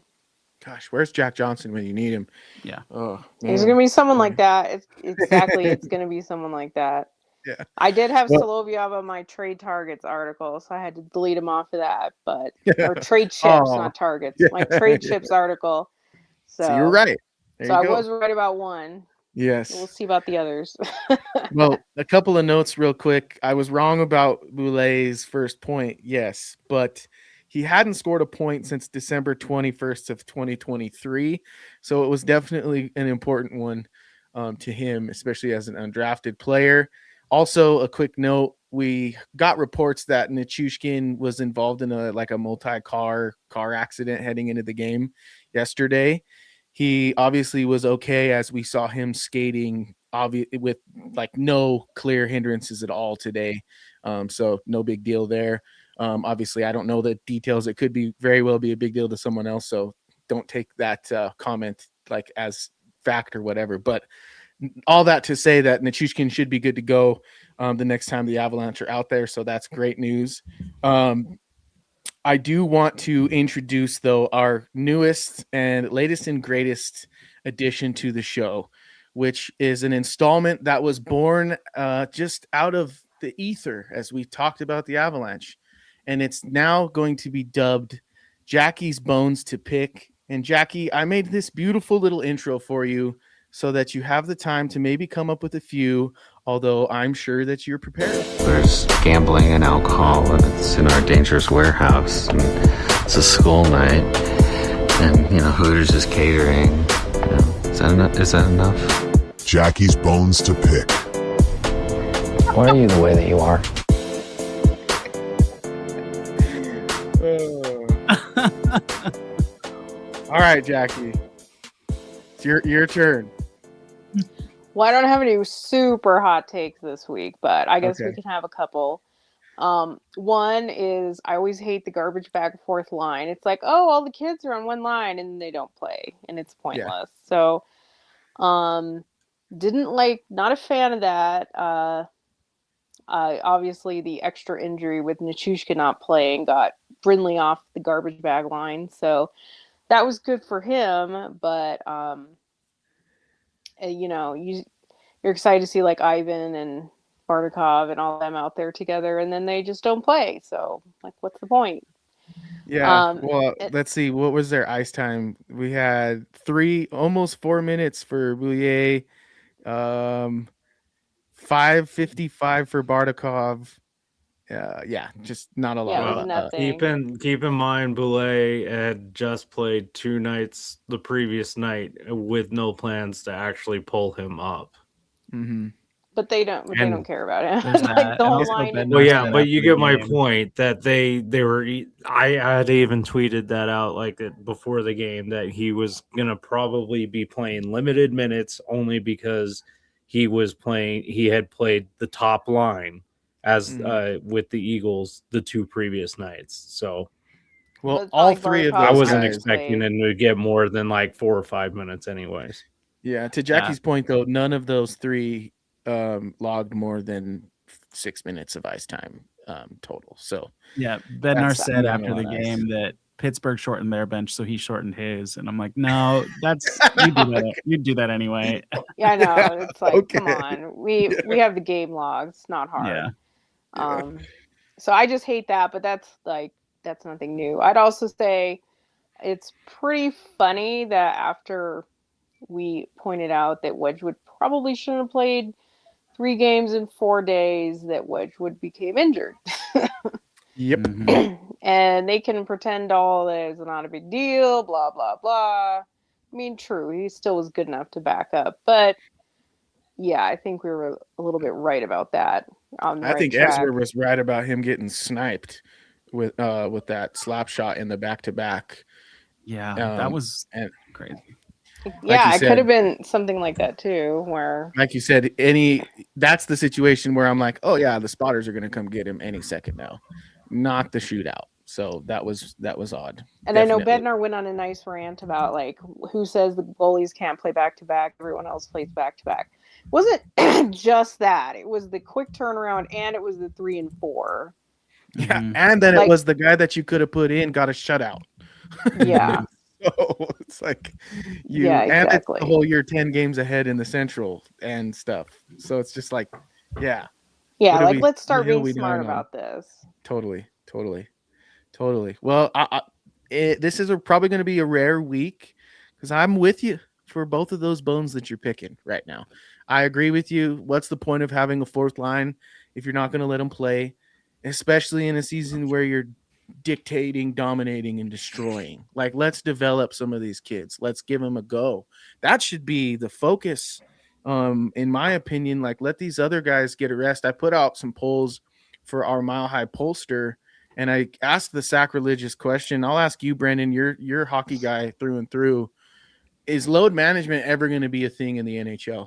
Gosh, where's Jack Johnson when you need him? Yeah. Oh, there's gonna be someone like that. It's gonna be someone like that. Yeah. I did have Soloviev on my trade targets article, so I had to delete him off of that. But or trade chips, not targets. My trade chips article. So you're right. So I was right about one. Yes. We'll see about the others. Well, a couple of notes real quick. I was wrong about Boulet's first point, yes, but he hadn't scored a point since December 21st of 2023. So it was definitely an important one to him, especially as an undrafted player. Also, a quick note, we got reports that Nichushkin was involved in a multi-car accident heading into the game yesterday. He obviously was okay, as we saw him skating with no clear hindrances at all today. So no big deal there. Obviously, I don't know the details. It could very well be a big deal to someone else. So don't take that comment as fact or whatever. But all that to say that Nichushkin should be good to go the next time the Avalanche are out there. So that's great news. I do want to introduce, though, our newest and latest and greatest addition to the show, which is an installment that was born just out of the ether as we talked about the Avalanche. And it's now going to be dubbed Jackie's Bones to Pick. And Jackie, I made this beautiful little intro for you so that you have the time to maybe come up with a few, although I'm sure that you're prepared. There's gambling and alcohol, and it's in our dangerous warehouse, and it's a school night, and, Hooters is catering. Is that enough? Jackie's Bones to Pick. Why are you the way that you are? All right, Jackie. It's your turn. Well, I don't have any super hot takes this week, but I guess we can have a couple. One is I always hate the garbage bag fourth line. It's like, oh, all the kids are on one line and they don't play, and it's pointless. Yeah. So, not a fan of that. Obviously the extra injury with Nichushkin not playing got Brindley off the garbage bag line, so that was good for him. But you're excited to see Ivan and Bartikov and all them out there together, and then they just don't play. So, what's the point? Yeah. Let's see. What was their ice time? We had almost 4 minutes for Boulier, 5:55 for Bartikov. Just not a lot. Keep in mind, Boulet had just played 2 nights the previous night with no plans to actually pull him up. Mm-hmm. But they don't care about it. The whole line. Well, yeah, but you get my point that they were. I had even tweeted that out before the game that he was gonna probably be playing limited minutes only because he had played the top line as with the Eagles the 2 previous nights. So well, all 3 of those I wasn't guys expecting them to get more than like 4 or 5 minutes anyways. Yeah, to Jackie's point though, none of those 3 logged more than 6 minutes of ice time total. So yeah, Bednar said after the game that Pittsburgh shortened their bench, so he shortened his, and I'm like, no, that's you do that anyway. Yeah, I know. It's like, come on, we have the game logs. It's not hard. Yeah. So I just hate that, but that's nothing new. I'd also say it's pretty funny that after we pointed out that Wedgwood probably shouldn't have played 3 games in 4 days, that Wedgwood became injured. Yep. And they can pretend all that it's not a big deal, blah, blah, blah. I mean, true, he still was good enough to back up. But, yeah, I think we were a little bit right about that. I think Ezra was right about him getting sniped with that slap shot in the back-to-back. Yeah, that was crazy. Yeah, it could have been something like that too, where, like you said, that's the situation where I'm like, oh yeah, the spotters are going to come get him any second now, not the shootout. So that was odd. And definitely. I know Bednar went on a nice rant about like, who says the goalies can't play back to back? Everyone else plays back to back. Wasn't just that? It was the quick turnaround, and it was the 3 and 4. Yeah, and then it was the guy that you could have put in got a shutout. Yeah. So it's like and it's the whole year 10 games ahead in the Central and stuff. So it's just like, yeah. Yeah, like let's start being smart about this. Totally. Well, this is probably going to be a rare week because I'm with you for both of those bones that you're picking right now. I agree with you. What's the point of having a 4th line if you're not going to let them play, especially in a season where you're dictating, dominating, and destroying? Like, let's develop some of these kids. Let's give them a go. That should be the focus, in my opinion. Like, let these other guys get a rest. I put out some polls for our Mile High pollster, and I asked the sacrilegious question. I'll ask you, Brendan. You're a hockey guy through and through. Is load management ever going to be a thing in the NHL?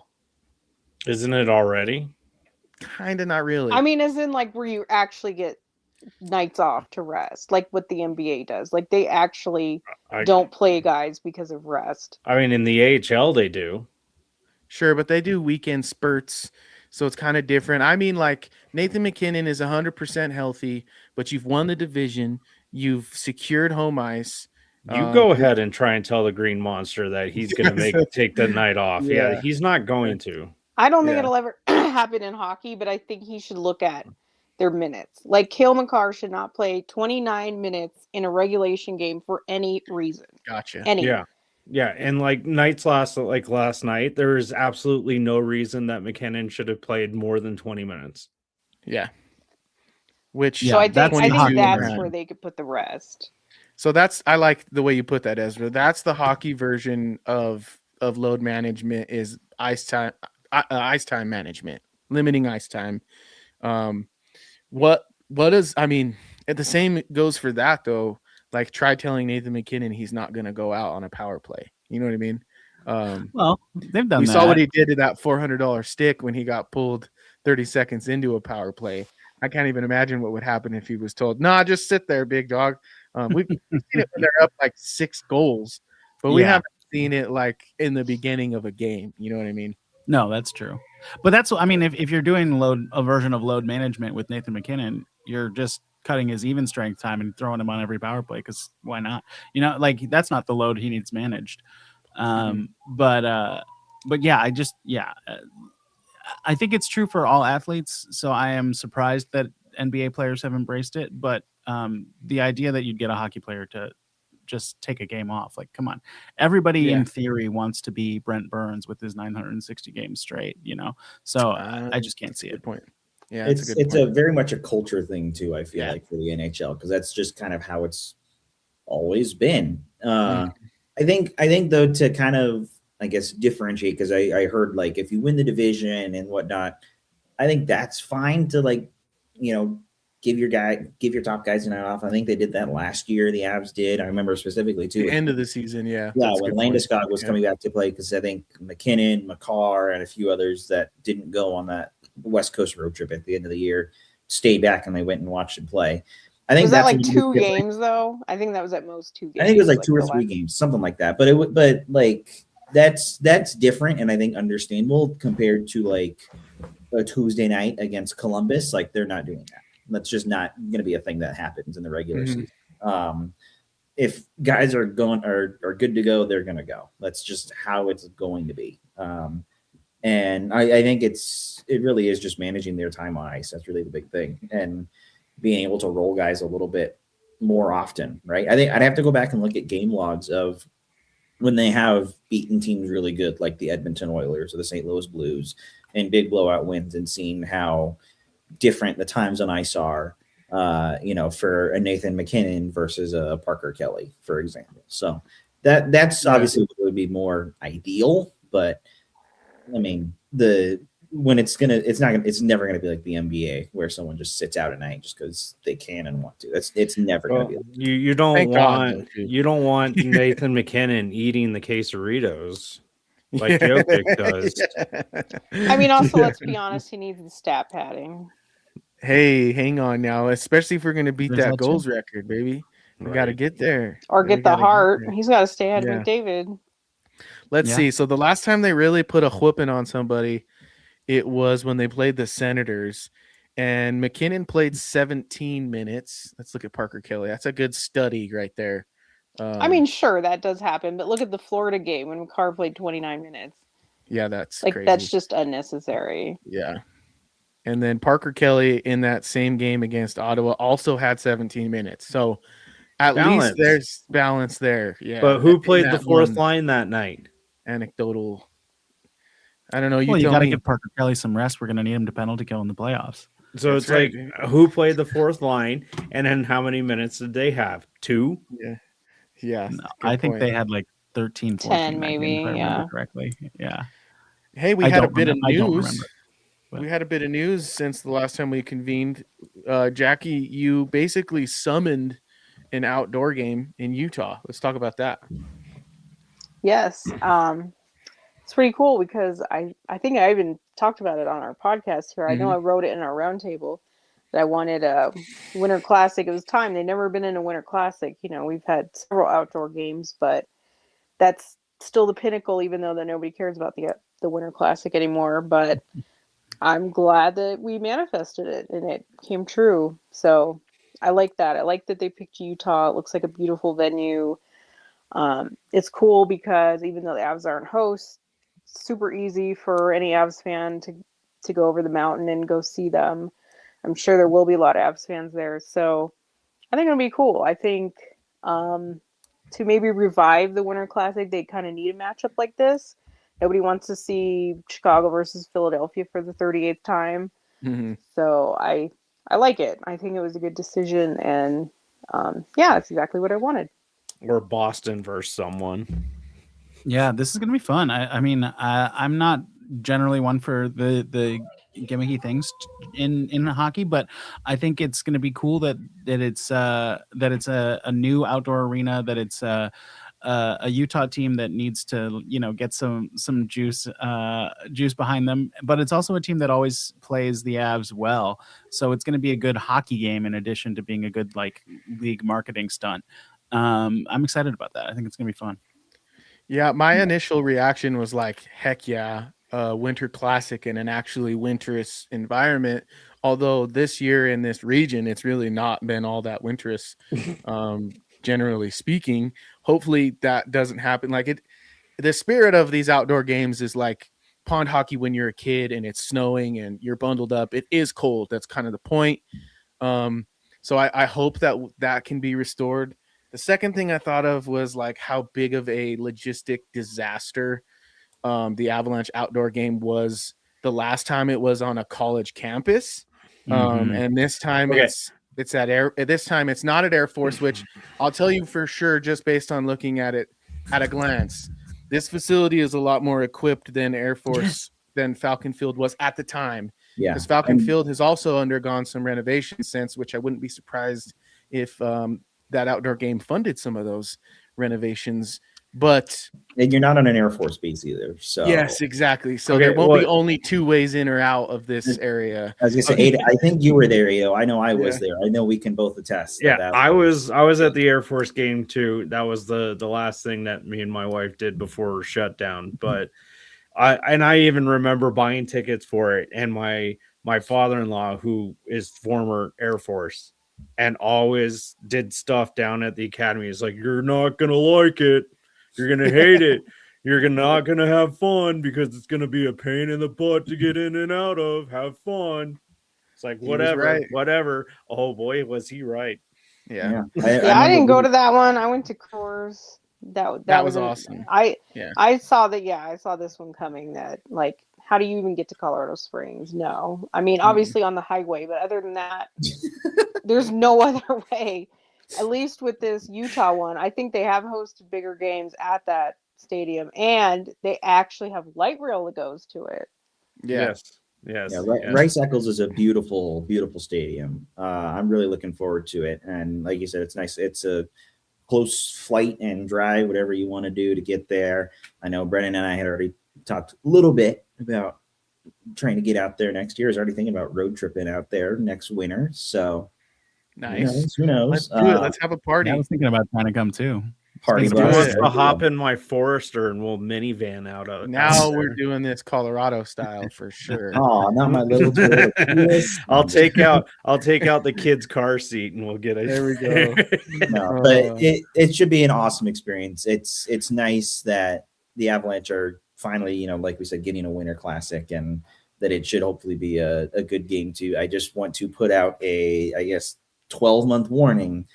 Isn't it already? Kind of, not really. I mean, as in like where you actually get nights off to rest, like what the NBA does. Like they actually don't play guys because of rest. I mean, in the AHL they do. Sure, but they do weekend spurts, so it's kind of different. I mean, like Nathan McKinnon is 100% healthy, but you've won the division. You've secured home ice. You go ahead and try and tell the Green Monster that he's going to take the night off. Yeah, he's not going to. I don't think it'll ever happen in hockey, but I think he should look at their minutes. Like Cale Makar should not play 29 minutes in a regulation game for any reason. Gotcha. Yeah, and like last night, there is absolutely no reason that McKinnon should have played more than 20 minutes. Yeah. Which so I think that's where they could put the rest. So I like the way you put that, Ezra. That's the hockey version of load management is ice time management, limiting ice time. What is, I mean, the same goes for that though. Like try telling Nathan McKinnon he's not going to go out on a power play. You know what I mean? Well, they've done. We saw what he did to that $400 stick when he got pulled 30 seconds into a power play. I can't even imagine what would happen if he was told, "Nah, just sit there, big dog." We've seen it when they're up like 6 goals, but we haven't seen it like in the beginning of a game. You know what I mean? No, that's true. But that's, I mean, if you're doing a version of load management with Nathan McKinnon, you're just cutting his even strength time and throwing him on every power play because why not? You know, like that's not the load he needs managed. But yeah, I think it's true for all athletes. So I am surprised that NBA players have embraced it. But the idea that you'd get a hockey player to just take a game off, like, come on, everybody in theory wants to be Brent Burns with his 960 games straight, you know? So I just can't see it. Good point. Yeah, it's a very much a culture thing too. I feel like for the NHL, because that's just kind of how it's always been. I think though, to kind of, I guess, differentiate, because I heard like if you win the division and whatnot, I think that's fine to, like, you know, give your top guys a night off. I think they did that last year. The Avs did. I remember specifically too. The end of the season, yeah. Yeah, when Landeskog was coming back to play, because I think McKinnon, Makar, and a few others that didn't go on that West Coast road trip at the end of the year stayed back and they went and watched him play. I think was that that's like 2 games though? I think that was at most 2 games. I think it was like 2 or 3 games, something like that. But like that's different, and I think understandable compared to like a Tuesday night against Columbus. Like they're not doing that. That's just not going to be a thing that happens in the regular season. If guys are good to go, they're going to go. That's just how it's going to be. And I think it really is just managing their time on ice. That's really the big thing, and being able to roll guys a little bit more often, right? I think I'd have to go back and look at game logs of when they have beaten teams really good, like the Edmonton Oilers or the St. Louis Blues, and big blowout wins, and seeing how different the times on ice are, for a Nathan McKinnon versus a Parker Kelly, for example. So that's obviously what would be more ideal, but I mean, it's never gonna be like the NBA where someone just sits out at night just because they can and want to. It's never gonna be. You don't want Nathan McKinnon eating the quesadillas like Jokic does. I mean, also let's be honest, he needs the stat padding. Hey, hang on now, especially if we're gonna beat that goals record, baby. We got to get there or get the heart. He's got to stay ahead of McDavid. Let's see. So the last time they really put a whooping on somebody, it was when they played the Senators, and McKinnon played 17 minutes. Let's look at Parker Kelly. That's a good study right there. I mean, sure, that does happen, but look at the Florida game when Carr played 29 minutes. Yeah, that's like crazy. That's just unnecessary. Yeah. And then Parker Kelly in that same game against Ottawa also had 17 minutes. So at least there's balance there. Yeah. But who played the fourth line that night? Anecdotal. I don't know. You got to give Parker Kelly some rest. We're going to need him to penalty kill in the playoffs. So that's it's right. Like, who played the fourth line, and then how many minutes did they have? 2? Yeah. Yeah. No, I think they had like 13, 14. 10 maybe, if I remember correctly. Yeah. Hey, we had a bit of news. We had a bit of news since the last time we convened. Jackie, you basically summoned an outdoor game in Utah. Let's talk about that. Yes. It's pretty cool because I think I even talked about it on our podcast here. I know I wrote it in our roundtable that I wanted a Winter Classic. It was time. They've never been in a Winter Classic. We've had several outdoor games, but that's still the pinnacle, even though that nobody cares about the Winter Classic anymore. But I'm glad that we manifested it and it came true. So I like that. I like that they picked Utah. It looks like a beautiful venue. It's cool because even though the Avs aren't hosts, it's super easy for any Avs fan to go over the mountain and go see them. I'm sure there will be a lot of Avs fans there. So I think it'll be cool. I think to maybe revive the Winter Classic, they kind of need a matchup like this. Nobody wants to see Chicago versus Philadelphia for the 38th time. So I like it. I think it was a good decision. And that's exactly what I wanted. Or Boston versus someone. Yeah, this is going to be fun. I mean, I'm not generally one for the gimmicky things in hockey, but I think it's going to be cool that it's a new outdoor arena, that it's a Utah team that needs to get some juice behind them, but it's also a team that always plays the Avs well, so it's going to be a good hockey game in addition to being a good league marketing stunt. I'm excited about that. I think it's going to be fun. Yeah, my initial reaction was like, heck yeah, Winter Classic in an actually winterous environment. Although this year in this region, it's really not been all that winterous, generally speaking. Hopefully that doesn't happen. The spirit of these outdoor games is like pond hockey when you're a kid and it's snowing and you're bundled up. It is cold. That's kind of the point. So I hope that can be restored. The second thing I thought of was like how big of a logistic disaster the Avalanche outdoor game was the last time it was on a college campus. And this time it's this time it's not at Air Force, which I'll tell you for sure, just based on looking at it at a glance, this facility is a lot more equipped than Air Force than Falcon Field was at the time. Yeah, because Falcon Field has also undergone some renovations since, which I wouldn't be surprised if that outdoor game funded some of those renovations. but and you're not on an Air Force base either. So yes, exactly. So Okay, there won't be only 2 ways in or out of this area. I was gonna say, Ada, I think you were there, Ado. I know I was there. I know we can both attest. Yeah, I was at the Air Force game too. That was the last thing that me and my wife did before shutdown. But I even remember buying tickets for it, and my father-in-law, who is former Air Force and always did stuff down at the academy, is like, you're not gonna like it, you're gonna hate it, you're not gonna have fun because it's gonna be a pain in the butt to get in and out of. Have fun. It's like, whatever. Oh boy, was he right. Yeah. I didn't go to that one. I went to Coors. That was awesome. I saw that. Yeah, I saw this one coming. That, like, how do you even get to Colorado Springs? No, I mean, obviously on the highway, but other than that, there's no other way. At least with this Utah one, I think they have hosted bigger games at that stadium, and they actually have light rail that goes to it. Yes. Yeah, Rice Eccles is a beautiful, beautiful stadium. I'm really looking forward to it. And like you said, it's nice. It's a close flight and drive, whatever you want to do to get there. I know Brennan and I had already talked a little bit about trying to get out there next year. I was already thinking about road tripping out there next winter. So nice. Who knows? Let's do it. Let's have a party. I was thinking about trying to come too. Party bus. I'll hop in my Forester and we'll minivan out of it. Now we're doing this Colorado style for sure. Oh, not my little I'll take out the kid's car seat and we'll get it. There we go. No, but it should be an awesome experience. It's nice that the Avalanche are finally, like we said, getting a Winter Classic, and that it should hopefully be a good game too. I just want to put out a 12-month warning.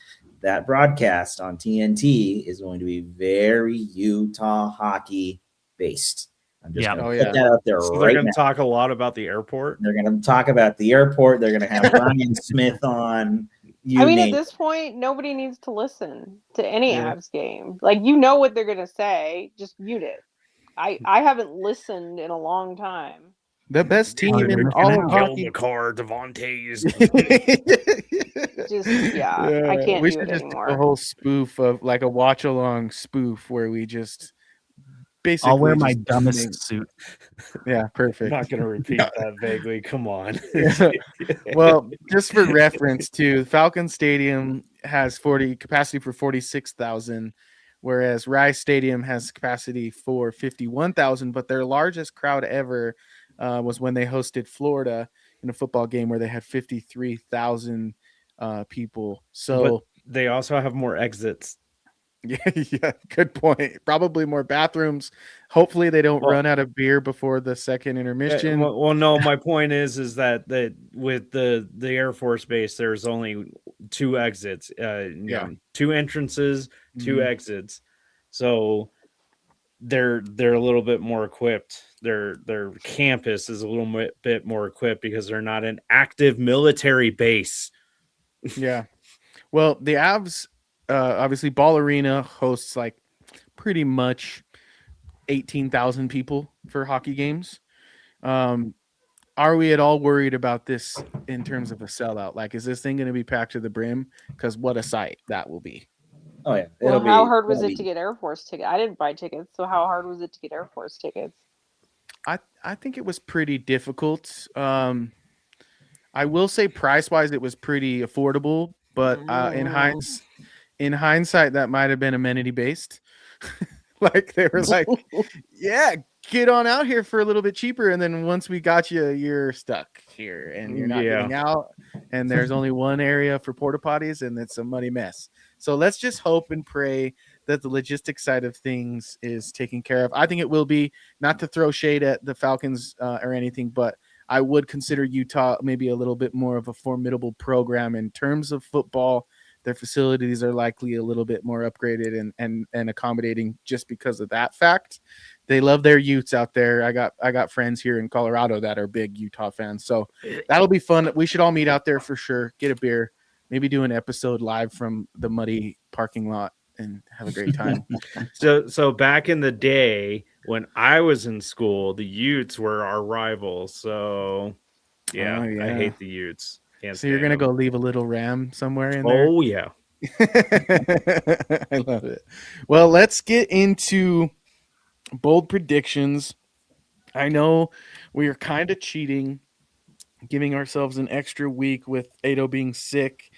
That broadcast on TNT is going to be very Utah hockey based. I'm just going to put that out there so right now. They're going to talk a lot about the airport. They're going to talk about the airport. They're going to have Ryan Smith on. At this point, nobody needs to listen to any Avs game. Like, what they're going to say. Just mute it. I haven't listened in a long time. The best team in all of hockey. McCarr, Devontae's. I can't we do should it just anymore. do a whole spoof of, like, a watch along spoof where we just basically. I'll wear my dumbest suit. Yeah, perfect. I'm not going to repeat that vaguely. Come on. Well, just for reference, too, Falcon Stadium has capacity for 46,000. Whereas Rice Stadium has capacity for 51,000, but their largest crowd ever was when they hosted Florida in a football game where they had 53,000 people. So but they also have more exits. Yeah, good point. Probably more bathrooms. Hopefully they don't run out of beer before the second intermission. Well, no, my point is that with the Air Force Base, there's only 2 exits. 2 entrances, 2 exits. So they're a little bit more equipped. Their campus is a little bit more equipped because they're not an active military base. Yeah. Well, the Avs, obviously Ball Arena hosts like pretty much 18,000 people for hockey games. Are we at all worried about this in terms of a sellout? Like, is this thing going to be packed to the brim? Because what a sight that will be. Oh, yeah. Well, how hard was it to get Air Force tickets? I didn't buy tickets, so how hard was it to get Air Force tickets? I think it was pretty difficult. I will say price-wise, it was pretty affordable, but in hindsight, that might have been amenity-based. Like, they were like, yeah, get on out here for a little bit cheaper, and then once we got you, you're stuck here, and you're not getting out, and there's only one area for porta potties, and it's a muddy mess. So let's just hope and pray that the logistics side of things is taken care of. I think it will be, not to throw shade at the Falcons or anything, but I would consider Utah maybe a little bit more of a formidable program in terms of football. Their facilities are likely a little bit more upgraded and accommodating just because of that fact. They love their Utes out there. I got friends here in Colorado that are big Utah fans. So that'll be fun. We should all meet out there for sure. Get a beer, maybe do an episode live from the muddy parking lot and have a great time. So back in the day when I was in school, the Utes were our rivals. So I hate the Utes. So you're going to go leave a little ram somewhere in there? Oh, yeah. I love it. Well, let's get into bold predictions. I know we are kind of cheating, giving ourselves an extra week with Ado being sick.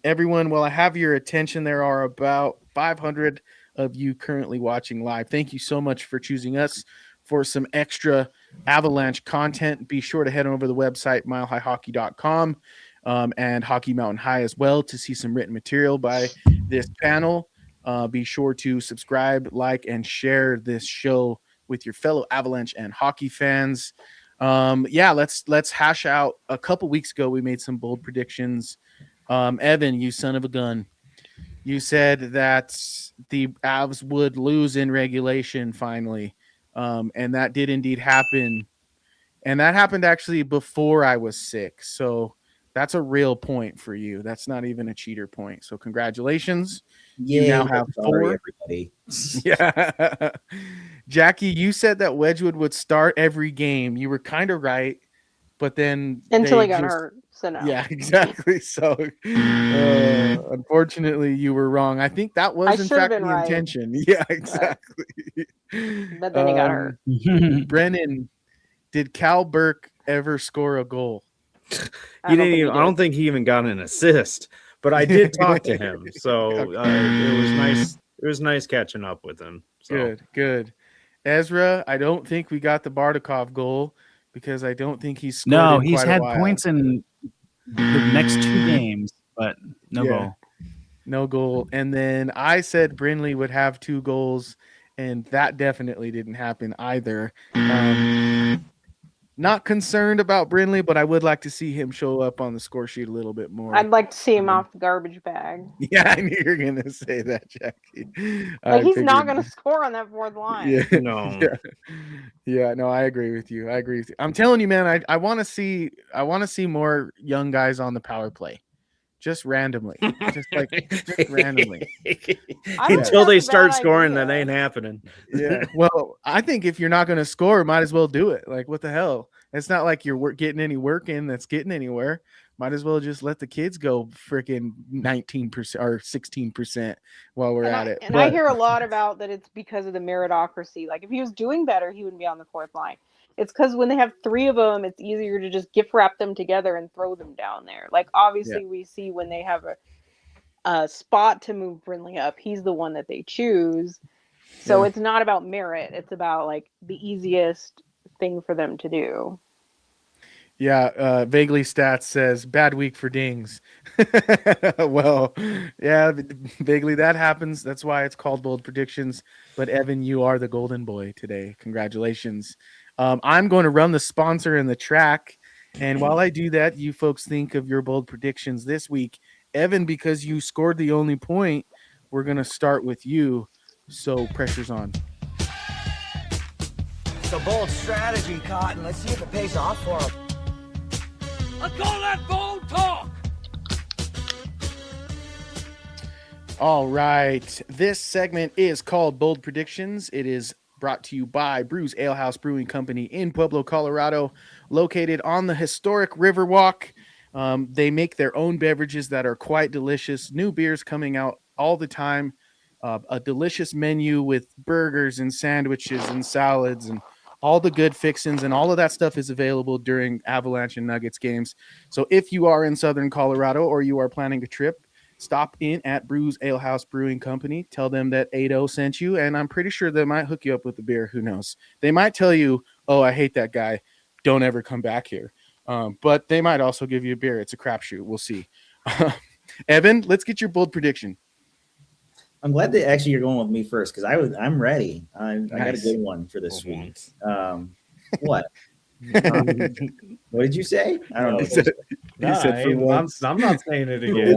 Everyone, while I have your attention, there are about 500 of you currently watching live. Thank you so much for choosing us for some extra Avalanche content. Be sure to head over to the website, milehighhockey.com, and Hockey Mountain High as well to see some written material by this panel. Be sure to subscribe, like, and share this show with your fellow Avalanche and hockey fans. Let's hash out. A couple weeks ago, we made some bold predictions. Evan, you son of a gun. You said that the Avs would lose in regulation finally. And that did indeed happen. And that happened actually before I was sick. So that's a real point for you. That's not even a cheater point. So congratulations. Yay, you now have sorry, 4. everybody. Yeah. Jackie, you said that Wedgwood would start every game. You were kind of right, but then until he got hurt. So no. Yeah, exactly. So unfortunately, you were wrong. I think that was in fact the intention. Yeah, exactly. But then he got hurt. Brennan, did Cal Burke ever score a goal? I don't think he even got an assist, but I did talk to him, so it was nice. It was nice catching up with him. So. Good. Ezra, I don't think we got the Bardakov goal because I don't think he's scored. No, he's had points in the next 2 games, but no goal. No goal. And then I said Brindley would have 2 goals, and that definitely didn't happen either. Not concerned about Brindley, but I would like to see him show up on the score sheet a little bit more. I'd like to see him off the garbage bag. Yeah, I knew you were going to say that, Jackie. He's not going to score on that 4th line. Yeah, no. Yeah, no, I agree with you. I'm telling you, man, I want to see more young guys on the power play. Just randomly. Just randomly. Until they start scoring, that ain't happening. Yeah. Well, I think if you're not going to score, might as well do it. Like, what the hell? It's not like you're getting any work in that's getting anywhere. Might as well just let the kids go freaking 19% or 16% while we're at it. I hear a lot about that it's because of the meritocracy. Like, if he was doing better, he wouldn't be on the 4th line. It's because when they have 3 of them, it's easier to just gift wrap them together and throw them down there. Like, obviously, we see when they have a spot to move Brindley up, he's the one that they choose. So it's not about merit. It's about, like, the easiest thing for them to do. Yeah, Vaguely Stats says, bad week for dings. Well, yeah, vaguely that happens. That's why it's called Bold Predictions. But, Evan, you are the golden boy today. Congratulations. I'm going to run the sponsor in the track. And while I do that, you folks think of your bold predictions this week. Evan, because you scored the only point, we're going to start with you. So pressure's on. It's a bold strategy, Cotton. Let's see if it pays off for him. I call that bold talk. All right. This segment is called Bold Predictions. It is brought to you by Brews Alehouse Brewing Company in Pueblo, Colorado, located on the historic Riverwalk. They make their own beverages that are quite delicious. New beers coming out all the time. A delicious menu with burgers and sandwiches and salads and all the good fixins, and all of that stuff is available during Avalanche and Nuggets games. So if you are in Southern Colorado or you are planning a trip, stop in at Brews Alehouse Brewing Company. Tell them that Ado sent you, and I'm pretty sure they might hook you up with a beer. Who knows? They might tell you, oh, I hate that guy. Don't ever come back here. But they might also give you a beer. It's a crapshoot. We'll see. Evan, let's get your bold prediction. I'm glad that actually you're going with me first because I'm ready. I got a good one for this week. What? What did you say? I don't know. I'm not saying it again.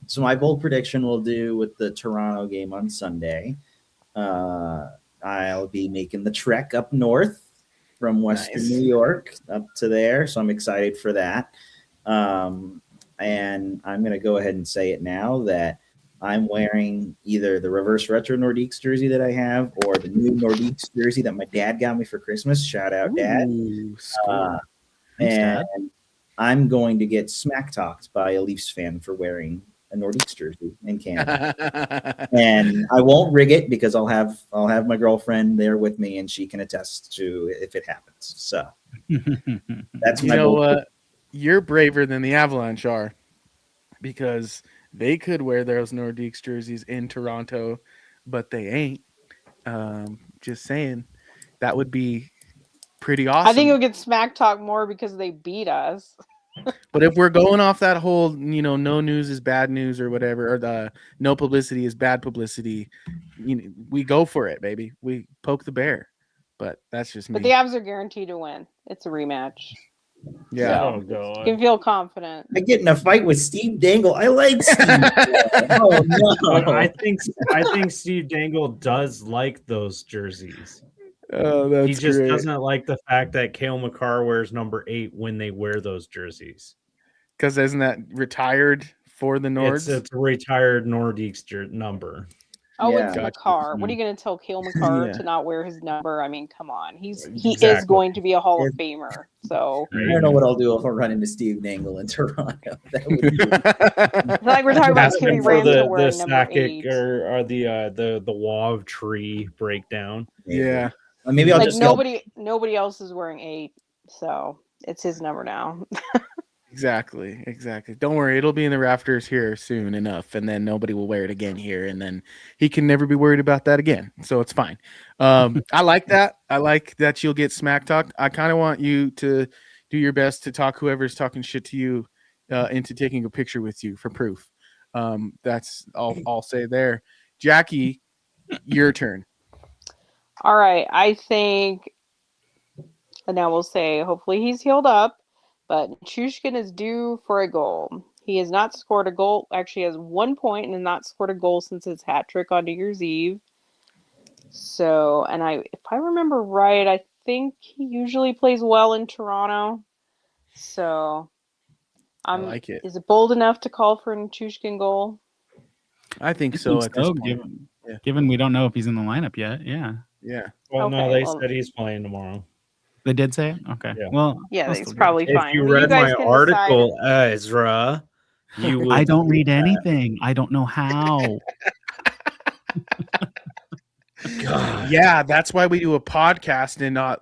So my bold prediction will do with the Toronto game on Sunday. I'll be making the trek up north from Western New York up to there. So I'm excited for that. And I'm going to go ahead and say it now that I'm wearing either the reverse retro Nordiques jersey that I have or the new Nordiques jersey that my dad got me for Christmas. Shout out, Dad. Dad. I'm going to get smack talked by a Leafs fan for wearing a Nordiques jersey in Canada. And I won't rig it because I'll have my girlfriend there with me and she can attest to if it happens. So that's my what? You're braver than the Avalanche are, because they could wear those Nordiques jerseys in Toronto, but they ain't. Just saying, that would be pretty awesome. I think you'll get smack talk more because they beat us. But if we're going off that whole, no news is bad news or whatever, or the no publicity is bad publicity, we go for it, baby. We poke the bear. But that's just me. But the Avs are guaranteed to win. It's a rematch. Yeah. So, Oh, God. you can feel confident. I get in a fight with Steve Dangle. I like Steve. Oh no! But I think Steve Dangle does like those jerseys. Oh, that's He just great. doesn't like the fact that Cale Makar wears number 8 when they wear those jerseys. Because isn't that retired for the Nords? It's a retired Nordiques number. Oh, Yeah. it's Gotcha. Makar. What are you going to tell Cale Makar Yeah. to not wear his number? I mean, come on. He is Exactly. going to be a Hall of Famer. So I don't know what I'll do if I run into Steve Dangle in Toronto. That would be it's like we're talking about Asking Kimmy for Ranto wearing the number Sakic 8. or the Wav tree breakdown. Yeah. Maybe I'll Like just nobody else is wearing 8, so it's his number now. Exactly. Don't worry, it'll be in the rafters here soon enough, and then nobody will wear it again here, and then he can never be worried about that again. So it's fine. I like that. I like that you'll get smack talked. I kind of want you to do your best to talk whoever's talking shit to you into taking a picture with you for proof. That's all I'll say there. Jackie, your turn. All right, I think, and now we'll say hopefully he's healed up, but Chushkin is due for a goal. He has not scored a goal, actually has 1 point and has not scored a goal since his hat trick on New Year's Eve. So, and if I remember right, I think he usually plays well in Toronto. So, I like it. Is it bold enough to call for a Chushkin goal? I think so at this point. Given we don't know if he's in the lineup yet. Yeah. Yeah. Well, no, they said he's playing tomorrow. They did say it? Okay. Yeah. Well, yeah, it's probably fine. If you read my article, Ezra, you would. I don't read anything. I don't know how. God. Yeah, that's why we do a podcast and not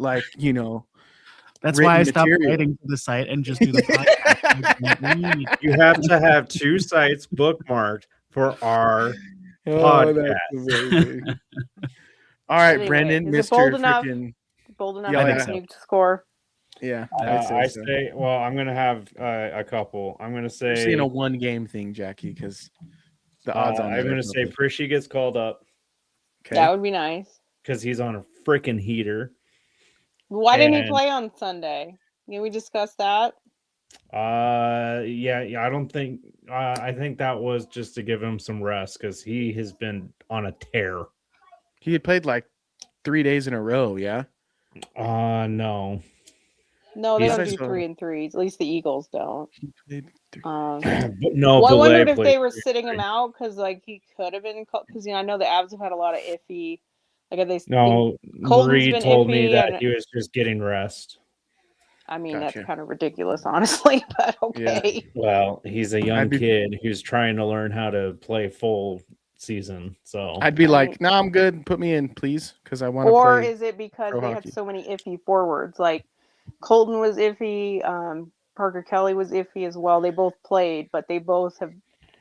That's why I stopped writing for the site and just do the podcast. You have to have 2 sites bookmarked for our podcast. All right, Anyway, Brendan, is it Mr. bold enough Yeah, I to think so. need to score? Yeah, I say, well, I'm gonna have a couple. I'm gonna say we're seeing a 1-game thing, Jackie, because the odds on. I'm gonna say Prishy gets called up. Okay. That would be nice. Because he's on a freaking heater. Why didn't he play on Sunday? Can we discuss that? Yeah. I don't think. I think that was just to give him some rest because he has been on a tear. He had played like 3 days in a row. Yeah. No. No, they don't do 3 and 3s. At least the Eagles don't. No. Well, I wondered if they were sitting him out because he could have been, because I know the Avs have had a lot of iffy. No, Reed told me that he was just getting rest. I mean, that's kind of ridiculous, honestly, but okay. Yeah. Well, he's a young kid who's trying to learn how to play full season. So I'd be like, "No, I'm good. Put me in, please, because I want to play." Or is it because they had so many iffy forwards? Like Colton was iffy, Parker Kelly was iffy as well. They both played, but they both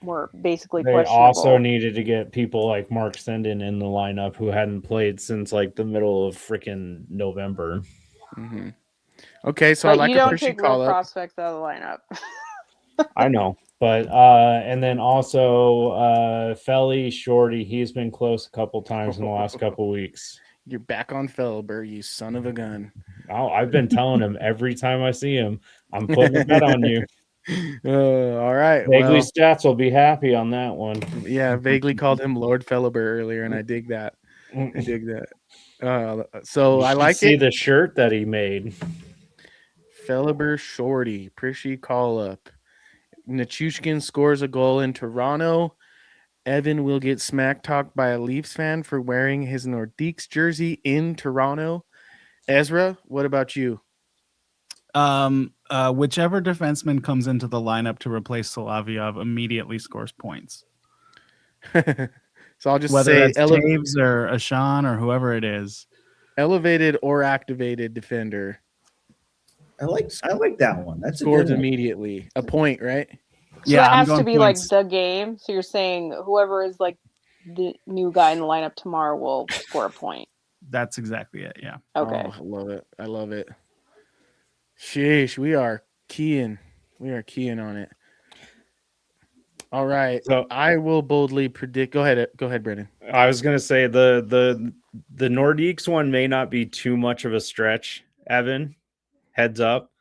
were basically questionable. They also needed to get people like Mark Senden in the lineup who hadn't played since like the middle of freaking November. Mm-hmm. Okay, so but I like you a don't Prishy take call real up. prospects out of the lineup. I know, but and then also Felly Shorty, he's been close a couple times in the last couple weeks. You're back on Felber, you son of a gun. Oh, I've been telling him every time I see him, I'm putting a bet on you. All right. Vaguely Stats will be happy on that one. Yeah, Vaguely called him Lord Felber earlier, and I dig that. So I like see it. the shirt that he made. Felber Shorty, Prishy call up. Nichushkin scores a goal in Toronto. Evan will get smack talked by a Leafs fan for wearing his Nordiques jersey in Toronto. Ezra, what about you? Whichever defenseman comes into the lineup to replace Solovyov immediately scores points. So I'll just Whether say that's Taves or Ashan or whoever it is. Elevated or activated defender. I like that one. That's scores a good one. immediately. A point, right? So Yeah, that I'm has to going be points. like the game. So you're saying whoever is like the new guy in the lineup tomorrow will score a point. That's exactly it. Yeah. Okay. Oh, I love it. I love it. Sheesh, we are keying. We are keying on it. All right. So I will boldly predict. Go ahead, Brendan. I was gonna say the Nordiques one may not be too much of a stretch, Evan. Heads up.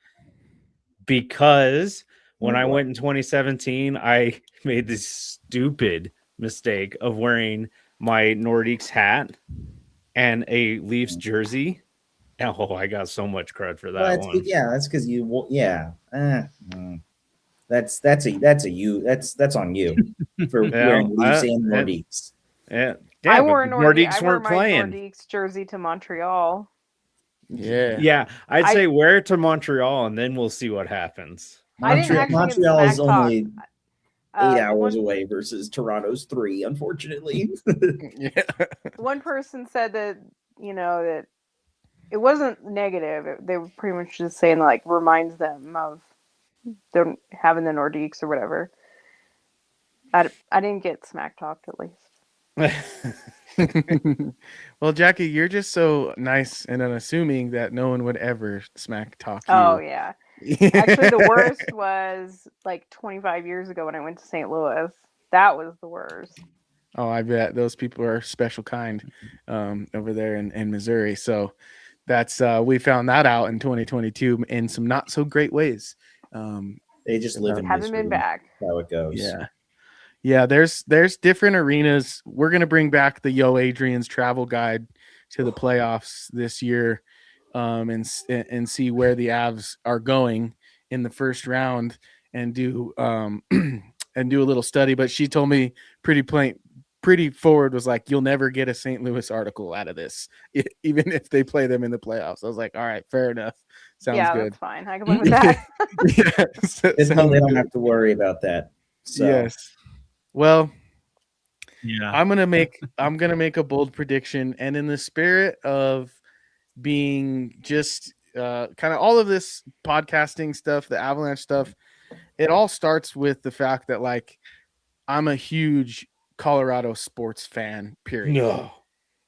Because when I went in 2017, I made this stupid mistake of wearing my Nordiques hat and a Leafs jersey. Oh, I got so much cred for that one. Yeah, that's because you. Yeah, that's on you for wearing Leafs and Nordiques. Yeah, I wore a Nordiques weren't playing. Nordiques jersey to Montreal. Yeah. I'd say wear it to Montreal, and then we'll see what happens. Montreal is only 8 hours away versus Toronto's 3, unfortunately. Yeah. One person said that that it wasn't negative. They were pretty much just saying like reminds them of them having the Nordiques or whatever. I didn't get smack talked at least. Well, Jackie, you're just so nice and unassuming that no one would ever smack talk you. Oh yeah. Actually, the worst was like 25 years ago when I went to St. Louis. That was the worst. Oh, I bet those people are special kind over there in Missouri. So that's we found that out in 2022 in some not so great ways. They just live in haven't been back. How it goes. Yeah. There's different arenas. We're gonna bring back the Yo Adrian's travel guide to the playoffs this year, and see where the Avs are going in the first round and do and do a little study. But she told me pretty forward was like, you'll never get a St. Louis article out of this, even if they play them in the playoffs. I was like, all right, fair enough. Sounds good. That's fine. I can live with that. They don't have to worry about that. So. Yes. Well, yeah, I'm gonna make a bold prediction, and in the spirit of being just kind of all of this podcasting stuff, the Avalanche stuff, it all starts with the fact that like I'm a huge Colorado sports fan, period. No,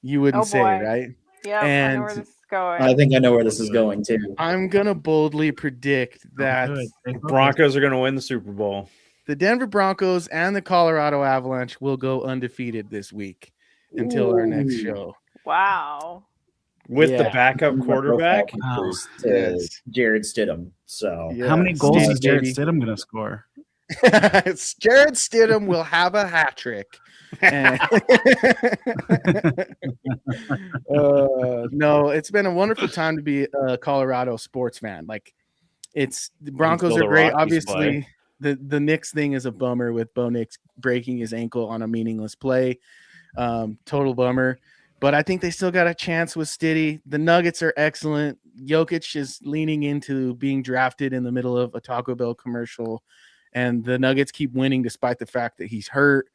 you wouldn't say, right? Yeah, and I know where this is going. I think I know where this is going too. I'm gonna boldly predict that Broncos are gonna win the Super Bowl. The Denver Broncos and the Colorado Avalanche will go undefeated this week until our next show. Wow. With the backup quarterback, Jared Stidham. So, how many goals is Jared Stidham going to score? Jared Stidham will have a hat trick. No, it's been a wonderful time to be a Colorado sports fan. Like, the Broncos are great. Obviously, the Knicks thing is a bummer with Bo Nix breaking his ankle on a meaningless play. Total bummer. But I think they still got a chance with Stiddy. The Nuggets are excellent. Jokic is leaning into being drafted in the middle of a Taco Bell commercial. And the Nuggets keep winning despite the fact that he's hurt.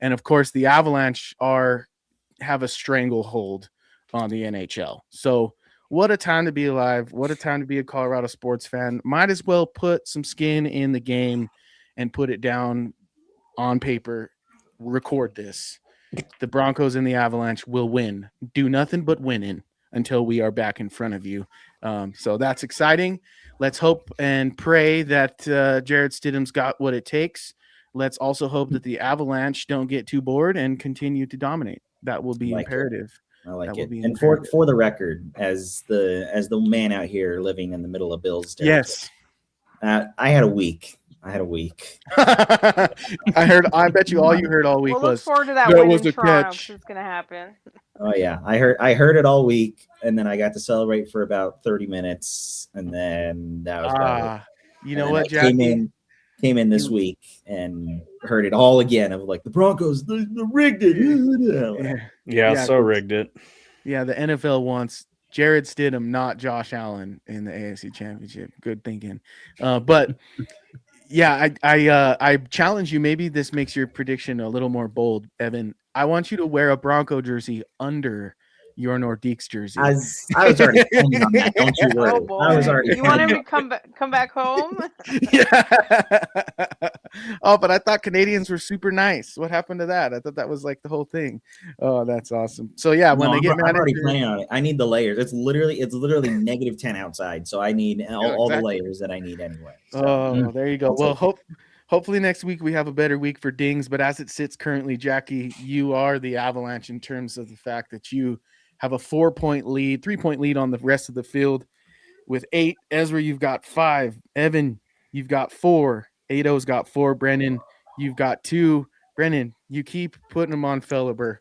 And, of course, the Avalanche have a stranglehold on the NHL. So what a time to be alive. What a time to be a Colorado sports fan. Might as well put some skin in the game and put it down on paper. Record this. The Broncos and the Avalanche will win. Do nothing but winning until we are back in front of you. So that's exciting. Let's hope and pray that Jared Stidham's got what it takes. Let's also hope that the Avalanche don't get too bored and continue to dominate. That will be imperative. I like it. And for the record, as the man out here living in the middle of Bill's territory, yes, I had a week. I bet you all you heard all week was. Look forward to that win in Toronto. It's going to happen. Oh yeah, I heard it all week, and then I got to celebrate for about 30 minutes, and then that was about it. You know what, Jackie? Came in this week and heard it all again of like the Broncos, they rigged it. Yeah, so rigged it. Yeah, the NFL wants Jared Stidham, not Josh Allen in the AFC Championship. Good thinking. But yeah, I challenge you. Maybe this makes your prediction a little more bold, Evan. I want you to wear a Bronco jersey under your Nordiques jersey. I was already planning on that. Don't you worry. Oh boy. I was already. You want him to come back home? Yeah. Oh, but I thought Canadians were super nice. What happened to that? I thought that was like the whole thing. Oh, that's awesome. So yeah, when they get mad, I'm already planning on it. I need the layers. It's literally -10 outside, so I need all the layers that I need anyway. So. Oh, there you go. Well, hopefully next week we have a better week for dings. But as it sits currently, Jackie, you are the Avalanche in terms of the fact that you have a 3-point lead on the rest of the field with 8. Ezra, you've got 5. Evan, you've got 4. Ado's got 4. Brennan, you've got 2. Brennan, you keep putting him on Felleber.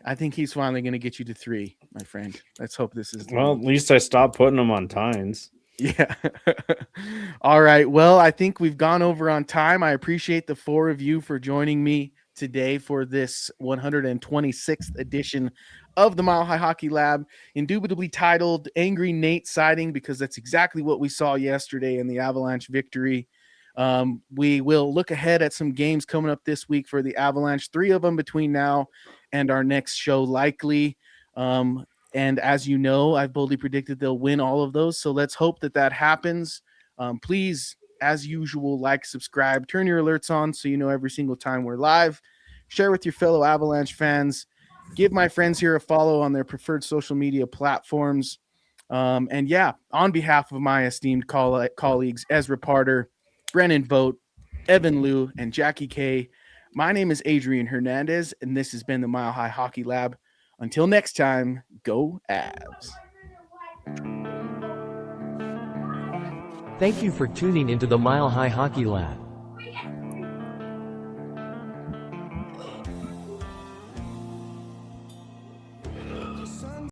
I think he's finally going to get you to 3, my friend. Let's hope this is. Well, at least I stopped putting them on Tynes. Yeah. All right. Well, I think we've gone over on time. I appreciate the 4 of you for joining me today for this 126th edition of the Mile High Hockey Lab, indubitably titled Angry Nate Sighting, because that's exactly what we saw yesterday in the Avalanche victory. We will look ahead at some games coming up this week for the Avalanche, 3 of them between now and our next show, likely. And as you know, I've boldly predicted they'll win all of those. So let's hope that happens. Please, as usual, like, subscribe, turn your alerts on so you know every single time we're live. Share with your fellow Avalanche fans. Give my friends here a follow on their preferred social media platforms. And yeah, on behalf of my esteemed colleagues, Ezra Parter, Brennan Vogt, Evan Liu, and Jackie K, my name is Adrian Hernandez, and this has been the Mile High Hockey Lab. Until next time, go Avs. Thank you for tuning into the Mile High Hockey Lab.